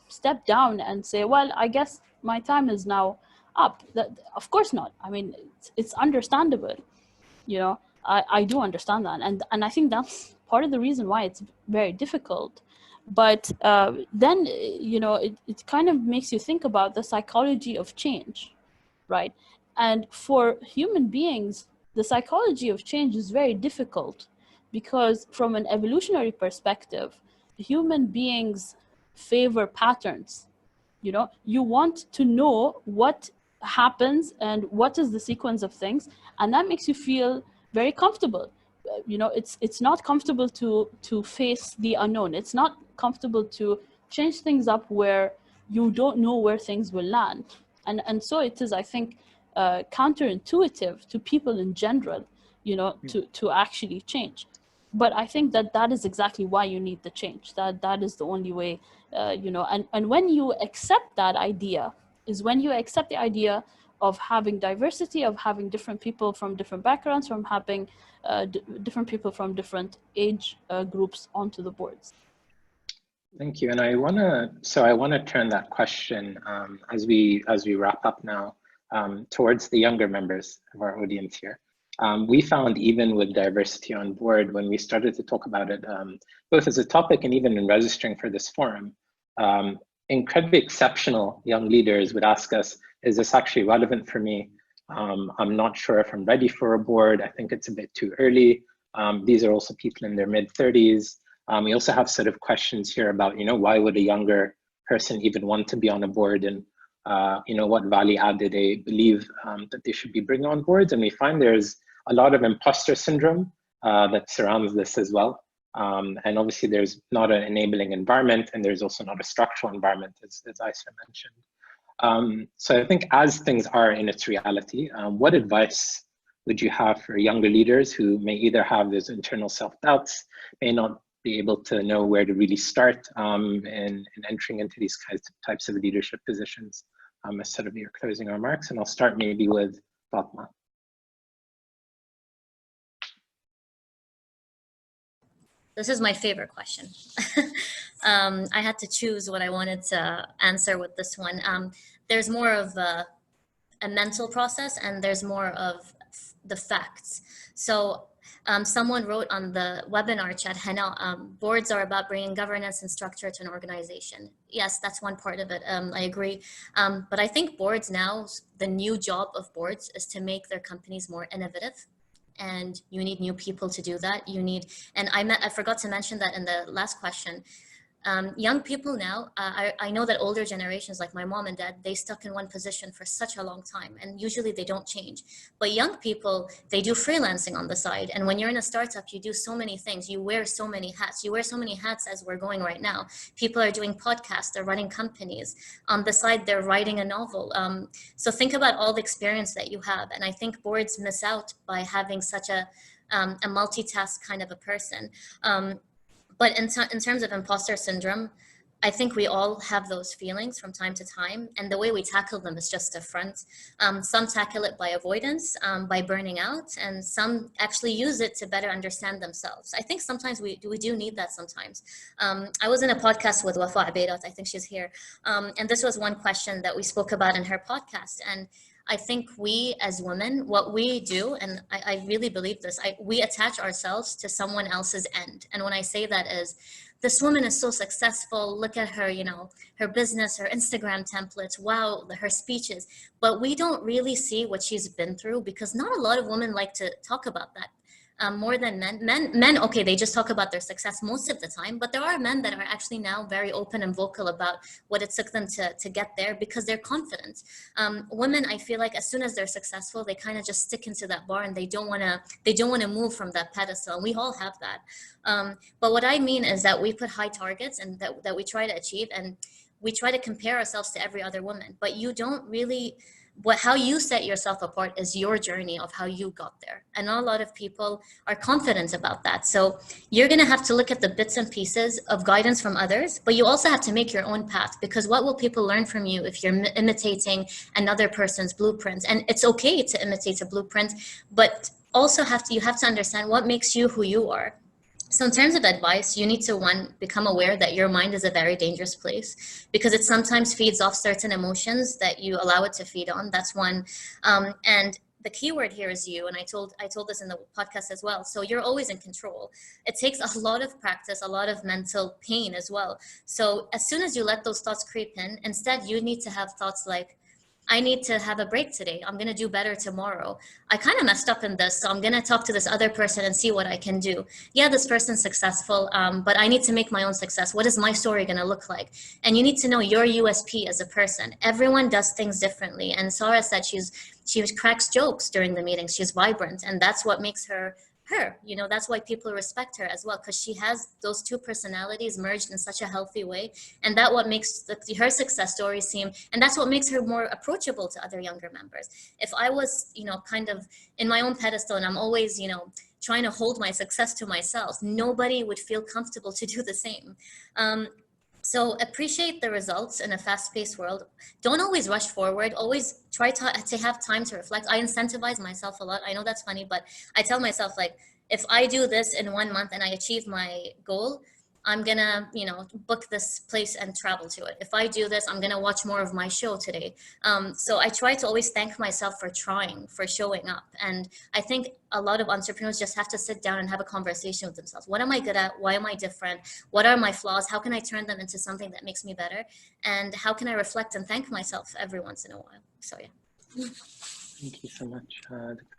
step down and say, well, I guess my time is now up. That, of course not. I mean, it's understandable, you know. I do understand that, and I think that's part of the reason why it's very difficult. But then, you know, it kind of makes you think about the psychology of change, right? And for human beings, the psychology of change is very difficult, because from an evolutionary perspective, human beings favor patterns. You know, you want to know what happens and what is the sequence of things, and that makes you feel very comfortable. You know, it's not comfortable to face the unknown. It's not comfortable to change things up where you don't know where things will land. And so it is, I think, counterintuitive to people in general, you know, to actually change. But I think that is exactly why you need the change. That is the only way, you know, and when you accept that idea, is when you accept the idea of having diversity, of having different people from different backgrounds, from having different people from different age groups onto the boards. Thank you. And I want to turn that question as we wrap up now towards the younger members of our audience here. We found, even with diversity on board, when we started to talk about it, both as a topic and even in registering for this forum, incredibly exceptional young leaders would ask us, is this actually relevant for me? I'm not sure if I'm ready for a board. I think it's a bit too early. These are also people in their mid-30s. We also have sort of questions here about, you know, why would a younger person even want to be on a board, and you know, what value add do they believe that they should be bringing on boards? And we find there's a lot of imposter syndrome that surrounds this as well. And obviously there's not an enabling environment, and there's also not a structural environment, as Aysha mentioned. So I think as things are in its reality, what advice would you have for younger leaders who may either have those internal self-doubts, may not be able to know where to really start in entering into these types of leadership positions, as sort of your closing remarks? And I'll start maybe with Fatema. This is my favorite question. I had to choose what I wanted to answer with this one. There's more of a mental process, and there's more of the facts. So someone wrote on the webinar chat, Hannah, boards are about bringing governance and structure to an organization. Yes, that's one part of it. I agree. But I think boards now, the new job of boards is to make their companies more innovative and you need new people to do that. You need, and I forgot to mention that in the last question. Young people now, I know that older generations like my mom and dad, they stuck in one position for such a long time, and usually they don't change. But young people, they do freelancing on the side. And when you're in a startup, you do so many things. You wear so many hats. You wear so many hats as we're going right now. People are doing podcasts, they're running companies. On the side, they're writing a novel. So think about all the experience that you have. And I think boards miss out by having such a multitask kind of a person. But in terms of imposter syndrome, I think we all have those feelings from time to time, and the way we tackle them is just different. Some tackle it by avoidance, by burning out, and some actually use it to better understand themselves. I think sometimes we do need that sometimes. I was in a podcast with Wafa Abeirat, I think she's here, and this was one question that we spoke about in her podcast. And I think we as women, what we do, and I really believe this, we attach ourselves to someone else's end. And when I say that is, this woman is so successful, look at her, you know, her business, her Instagram templates, wow, her speeches. But we don't really see what she's been through, because not a lot of women like to talk about that. More than men. Men, okay, they just talk about their success most of the time, but there are men that are actually now very open and vocal about what it took them to get there, because they're confident. Women, I feel like as soon as they're successful, they kind of just stick into that bar and they don't want to move from that pedestal. And we all have that. But what I mean is that we put high targets and that we try to achieve, and we try to compare ourselves to every other woman, but you don't really, how you set yourself apart is your journey of how you got there. And not a lot of people are confident about that. So you're going to have to look at the bits and pieces of guidance from others, but you also have to make your own path, because what will people learn from you if you're imitating another person's blueprint? And it's okay to imitate a blueprint, but also you have to understand what makes you who you are. So in terms of advice, you need to, one, become aware that your mind is a very dangerous place, because it sometimes feeds off certain emotions that you allow it to feed on. That's one. And the key word here is you. And I told this in the podcast as well. So you're always in control. It takes a lot of practice, a lot of mental pain as well. So as soon as you let those thoughts creep in, instead you need to have thoughts like, I need to have a break today. I'm going to do better tomorrow. I kind of messed up in this, so I'm going to talk to this other person and see what I can do. Yeah, this person's successful, but I need to make my own success. What is my story going to look like? And you need to know your USP as a person. Everyone does things differently. And Sara said she cracks jokes during the meetings. She's vibrant, and that's what makes her. You know, that's why people respect her as well, because she has those two personalities merged in such a healthy way. And that's what makes her success story seem, and that's what makes her more approachable to other younger members. If I was, you know, kind of in my own pedestal and I'm always, you know, trying to hold my success to myself, nobody would feel comfortable to do the same. So appreciate the results in a fast-paced world. Don't always rush forward. Always try to have time to reflect. I incentivize myself a lot. I know that's funny, but I tell myself, like, if I do this in 1 month and I achieve my goal, I'm gonna, you know, book this place and travel to it. If I do this, I'm gonna watch more of my show today. So I try to always thank myself for trying, for showing up. And I think a lot of entrepreneurs just have to sit down and have a conversation with themselves. What am I good at? Why am I different? What are my flaws? How can I turn them into something that makes me better? And how can I reflect and thank myself every once in a while? So yeah. Thank you so much.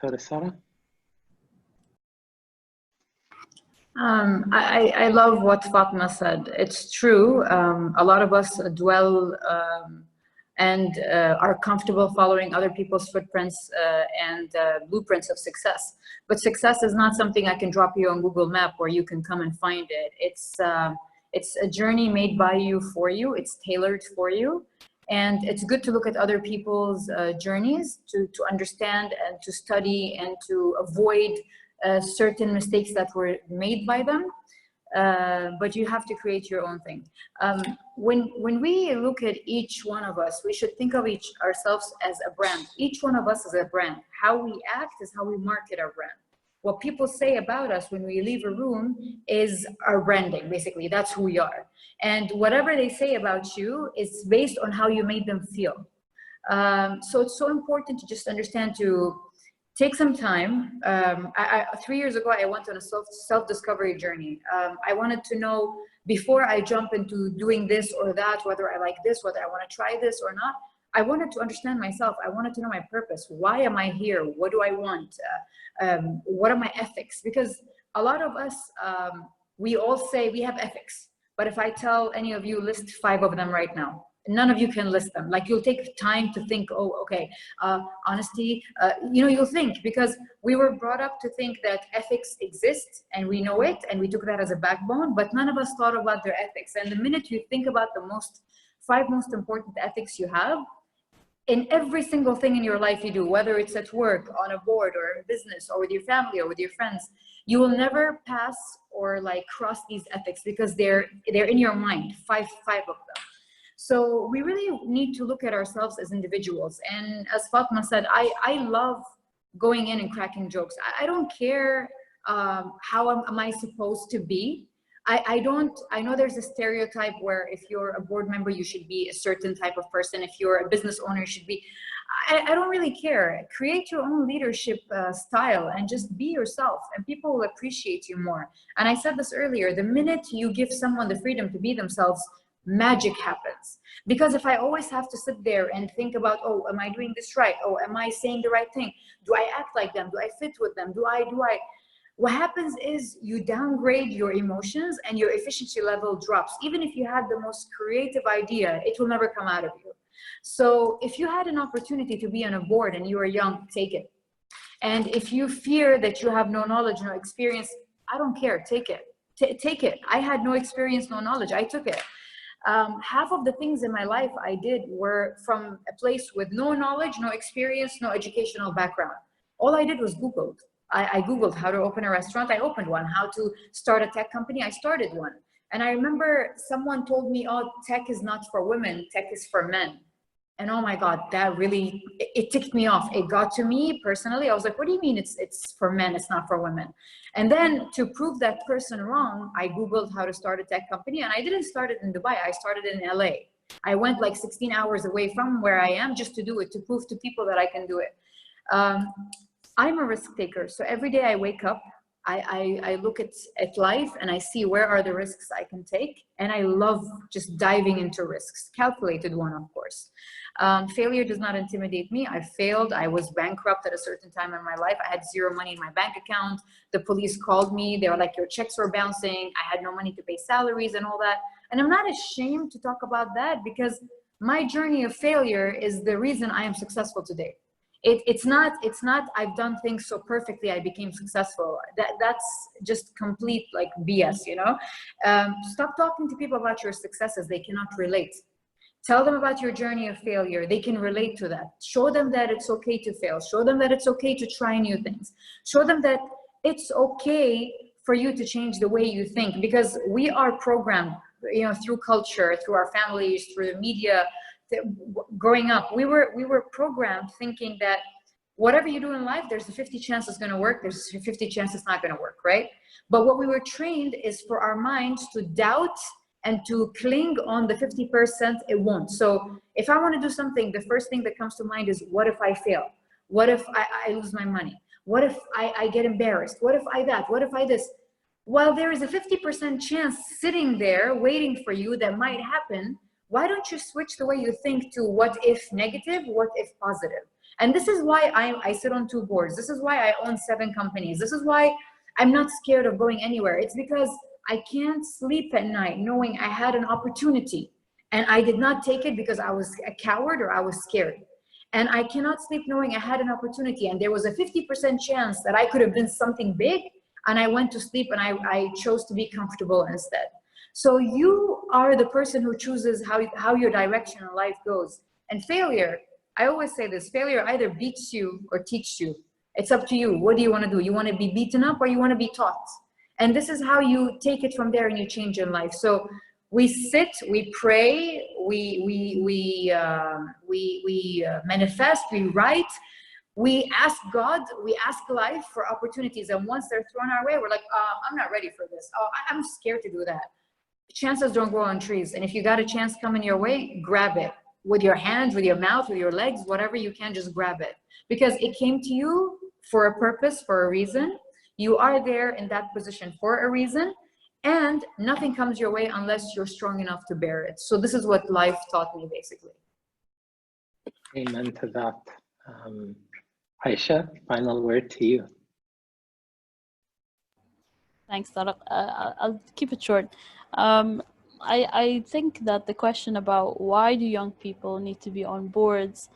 Dr. Sara? I love what Fatema said. It's true. A lot of us dwell and are comfortable following other people's footprints and blueprints of success. But success is not something I can drop you on Google Map where you can come and find it. It's a journey made by you for you. It's tailored for you. And it's good to look at other people's journeys to understand and to study and to avoid certain mistakes that were made by them, but you have to create your own thing. When we look at each one of us, we should think of ourselves as a brand. Each one of us is a brand. How we act is how we market our brand. What people say about us when we leave a room is our branding, basically. That's who we are. And whatever they say about you is based on how you made them feel. So it's so important to just understand to take some time. 3 years ago, I went on a self-discovery journey. I wanted to know, before I jump into doing this or that, whether I like this, whether I want to try this or not, I wanted to understand myself. I wanted to know my purpose. Why am I here? What do I want? What are my ethics? Because a lot of us, we all say we have ethics. But if I tell any of you, list 5 of them right now, none of you can list them. Like, you'll take time to think, oh, okay, honesty, you know, you'll think, because we were brought up to think that ethics exist and we know it and we took that as a backbone, but none of us thought about their ethics. And the minute you think about the 5 most important ethics you have, in every single thing in your life you do, whether it's at work, on a board, or in business, or with your family, or with your friends, you will never pass or like cross these ethics, because they're in your mind, five of them. So we really need to look at ourselves as individuals. And as Fatema said, I love going in and cracking jokes. I don't care how am I supposed to be. I know there's a stereotype where if you're a board member, you should be a certain type of person. If you're a business owner, you should be, I don't really care. Create your own leadership style and just be yourself, and people will appreciate you more. And I said this earlier, the minute you give someone the freedom to be themselves, magic happens. Because if I always have to sit there and think about, oh, am I doing this right? Oh, am I saying the right thing? Do I act like them? Do I fit with them? Do I? What happens is you downgrade your emotions and your efficiency level drops. Even if you had the most creative idea, it will never come out of you. So if you had an opportunity to be on a board and you are young, take it. And if you fear that you have no knowledge, no experience, I don't care, take it. Take it. I had no experience, no knowledge, I took it. Half of the things in my life I did were from a place with no knowledge, no experience, no educational background. All I did was Googled. I Googled how to open a restaurant, I opened one. How to start a tech company, I started one. And I remember someone told me, oh, tech is not for women, tech is for men. And oh my God, that really, it ticked me off. It got to me personally. I was like, what do you mean it's for men, it's not for women? And then to prove that person wrong, I Googled how to start a tech company, and I didn't start it in Dubai, I started in LA. I went like 16 hours away from where I am just to do it, to prove to people that I can do it. I'm a risk taker. So every day I wake up, I look at life and I see where are the risks I can take. And I love just diving into risks, calculated one, of course. Failure does not intimidate me. I failed. I was bankrupt at a certain time in my life. I had zero money in my bank account. The police called me. They were like, your checks were bouncing. I had no money to pay salaries and all that. And I'm not ashamed to talk about that, because my journey of failure is the reason I am successful today. It's not I've done things so perfectly I became successful. That's just complete like BS, you know. Stop talking to people about your successes. They cannot relate. Tell them about your journey of failure. They can relate to that. Show them that it's okay to fail. Show them that it's okay to try new things. Show them that it's okay for you to change the way you think, because we are programmed, you know, through culture, through our families, through the media. Growing up, we were programmed thinking that whatever you do in life, there's a 50 chance it's going to work, there's a 50 chance it's not going to work, right? But what we were trained is for our minds to doubt and to cling on the 50% it won't. So if I want to do something, the first thing that comes to mind is, what if I fail? What if I lose my money? What if I get embarrassed? What if I that? What if I this? Well, there is a 50% chance sitting there waiting for you that might happen. Why don't you switch the way you think to what if negative, what if positive? And this is why I sit on 2 boards. This is why I own 7 companies. This is why I'm not scared of going anywhere. It's because I can't sleep at night knowing I had an opportunity and I did not take it because I was a coward or I was scared. And I cannot sleep knowing I had an opportunity and there was a 50% chance that I could have been something big, and I went to sleep and I chose to be comfortable instead. So you are the person who chooses how your direction in life goes. And failure, I always say this, failure either beats you or teaches you. It's up to you. What do you want to do? You want to be beaten up or you want to be taught? And this is how you take it from there and you change your life. So we sit, we pray, we manifest, we write, we ask God, we ask life for opportunities. And once they're thrown our way, we're like, I'm not ready for this. Oh, I'm scared to do that. Chances don't grow on trees. And if you got a chance coming your way, grab it with your hands, with your mouth, with your legs, whatever you can, just grab it, because it came to you for a purpose, for a reason. You are there in that position for a reason, and nothing comes your way unless you're strong enough to bear it. So this is what life taught me, basically. Amen to that. Aysha, final word to you. Thanks, Tariq. I'll keep it short. I think that the question about why do young people need to be on boards,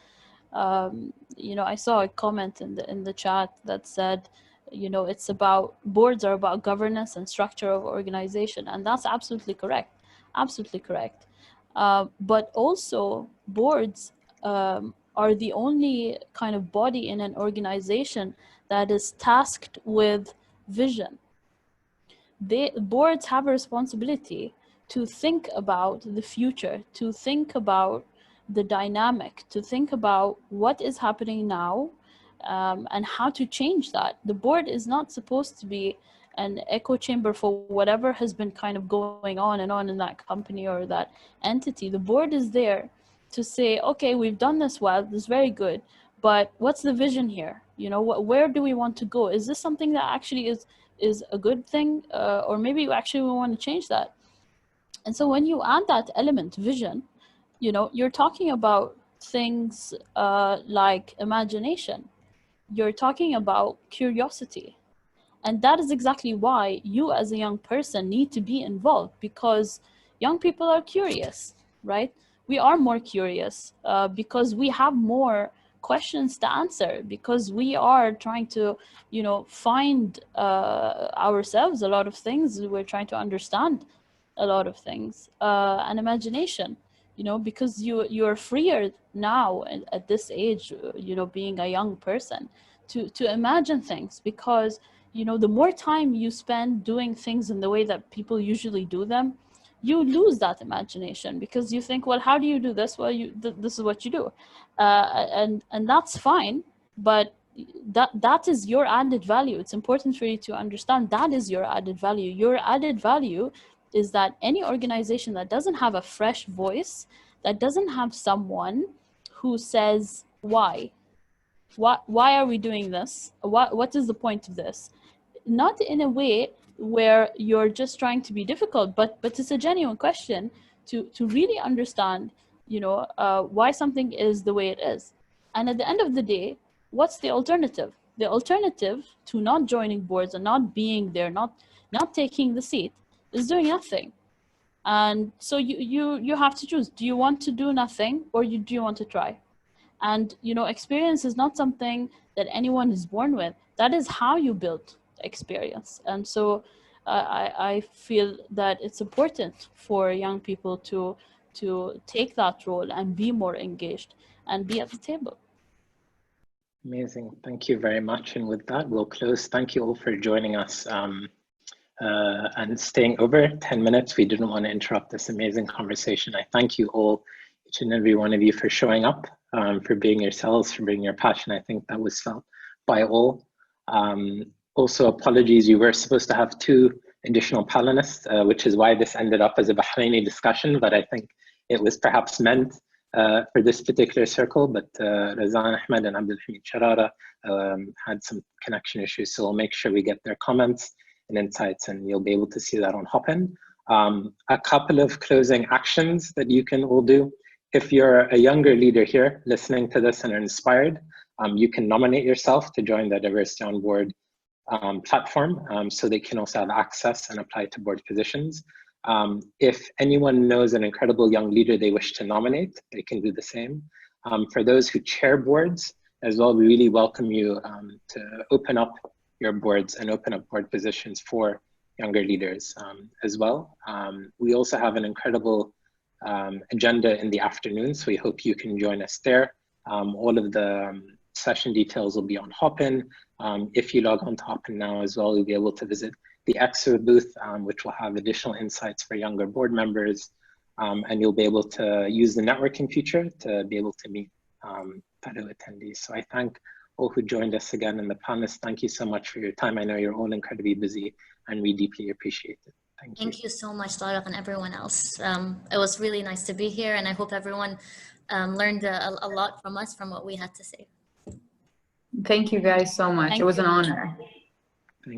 you know, I saw a comment in the chat that said, you know, it's about, boards are about governance and structure of organization, and that's absolutely correct, absolutely correct. But also boards are the only kind of body in an organization that is tasked with vision. Boards have a responsibility to think about the future, to think about the dynamic, to think about what is happening now, and how to change that. The board is not supposed to be an echo chamber for whatever has been kind of going on in that company or that entity. The board is there to say, okay, we've done this well, this is very good, but what's the vision here? You know, where do we want to go? Is this something that actually is a good thing, or maybe you actually want to change that? And so when you add that element, vision, you know, you're talking about things like imagination. You're talking about curiosity. And that is exactly why you as a young person need to be involved, because young people are curious, right? We are more curious because we have more questions to answer, because we are trying to, you know, find ourselves a lot of things. We're trying to understand a lot of things, and imagination, you know, because you're freer now at this age, you know, being a young person, to imagine things, because you know, the more time you spend doing things in the way that people usually do them, you lose that imagination, because you think, well, how do you do this? Well, this is what you do, and that's fine, but that is your added value. It's important for you to understand that is your added value. Your added value is that any organization that doesn't have a fresh voice, that doesn't have someone who says why are we doing this? What is the point of this? Not in a way where you're just trying to be difficult, but it's a genuine question to really understand, you know, why something is the way it is. And at the end of the day, what's the alternative? The alternative to not joining boards and not being there, not taking the seat, is doing nothing. And so you have to choose. Do you want to do nothing, or do you want to try? And, you know, experience is not something that anyone is born with. That is how you build experience. And so I feel that it's important for young people to take that role and be more engaged and be at the table. Amazing. Thank you very much. And with that, we'll close. Thank you all for joining us and staying over 10 minutes. We didn't want to interrupt this amazing conversation. I thank you all, each and every one of you, for showing up, for being yourselves, for bringing your passion. I think that was felt by all. Also, apologies, you were supposed to have 2 additional panelists, which is why this ended up as a Bahraini discussion, but I think it was perhaps meant for this particular circle, but Razan Ahmed and Abdul Sharara had some connection issues, so we'll make sure we get their comments and insights, and you'll be able to see that on Hopin. A couple of closing actions that you can all do. If you're a younger leader here listening to this and are inspired, you can nominate yourself to join the Diversity on Board platform, so they can also have access and apply to board positions. If anyone knows an incredible young leader they wish to nominate, they can do the same. For those who chair boards as well, we really welcome you to open up your boards and open up board positions for younger leaders as well. We also have an incredible agenda in the afternoon, so we hope you can join us there. All of the session details will be on Hopin. If you log on to Hopin now as well, you'll be able to visit the EXO booth, which will have additional insights for younger board members. And you'll be able to use the networking feature to be able to meet fellow attendees. So I thank all who joined us again in the panelists. Thank you so much for your time. I know you're all incredibly busy, and we deeply appreciate it. Thank you. Thank you so much, Tariq, and everyone else. It was really nice to be here, and I hope everyone learned a lot from us, from what we had to say. Thank you guys so much. It was an honor.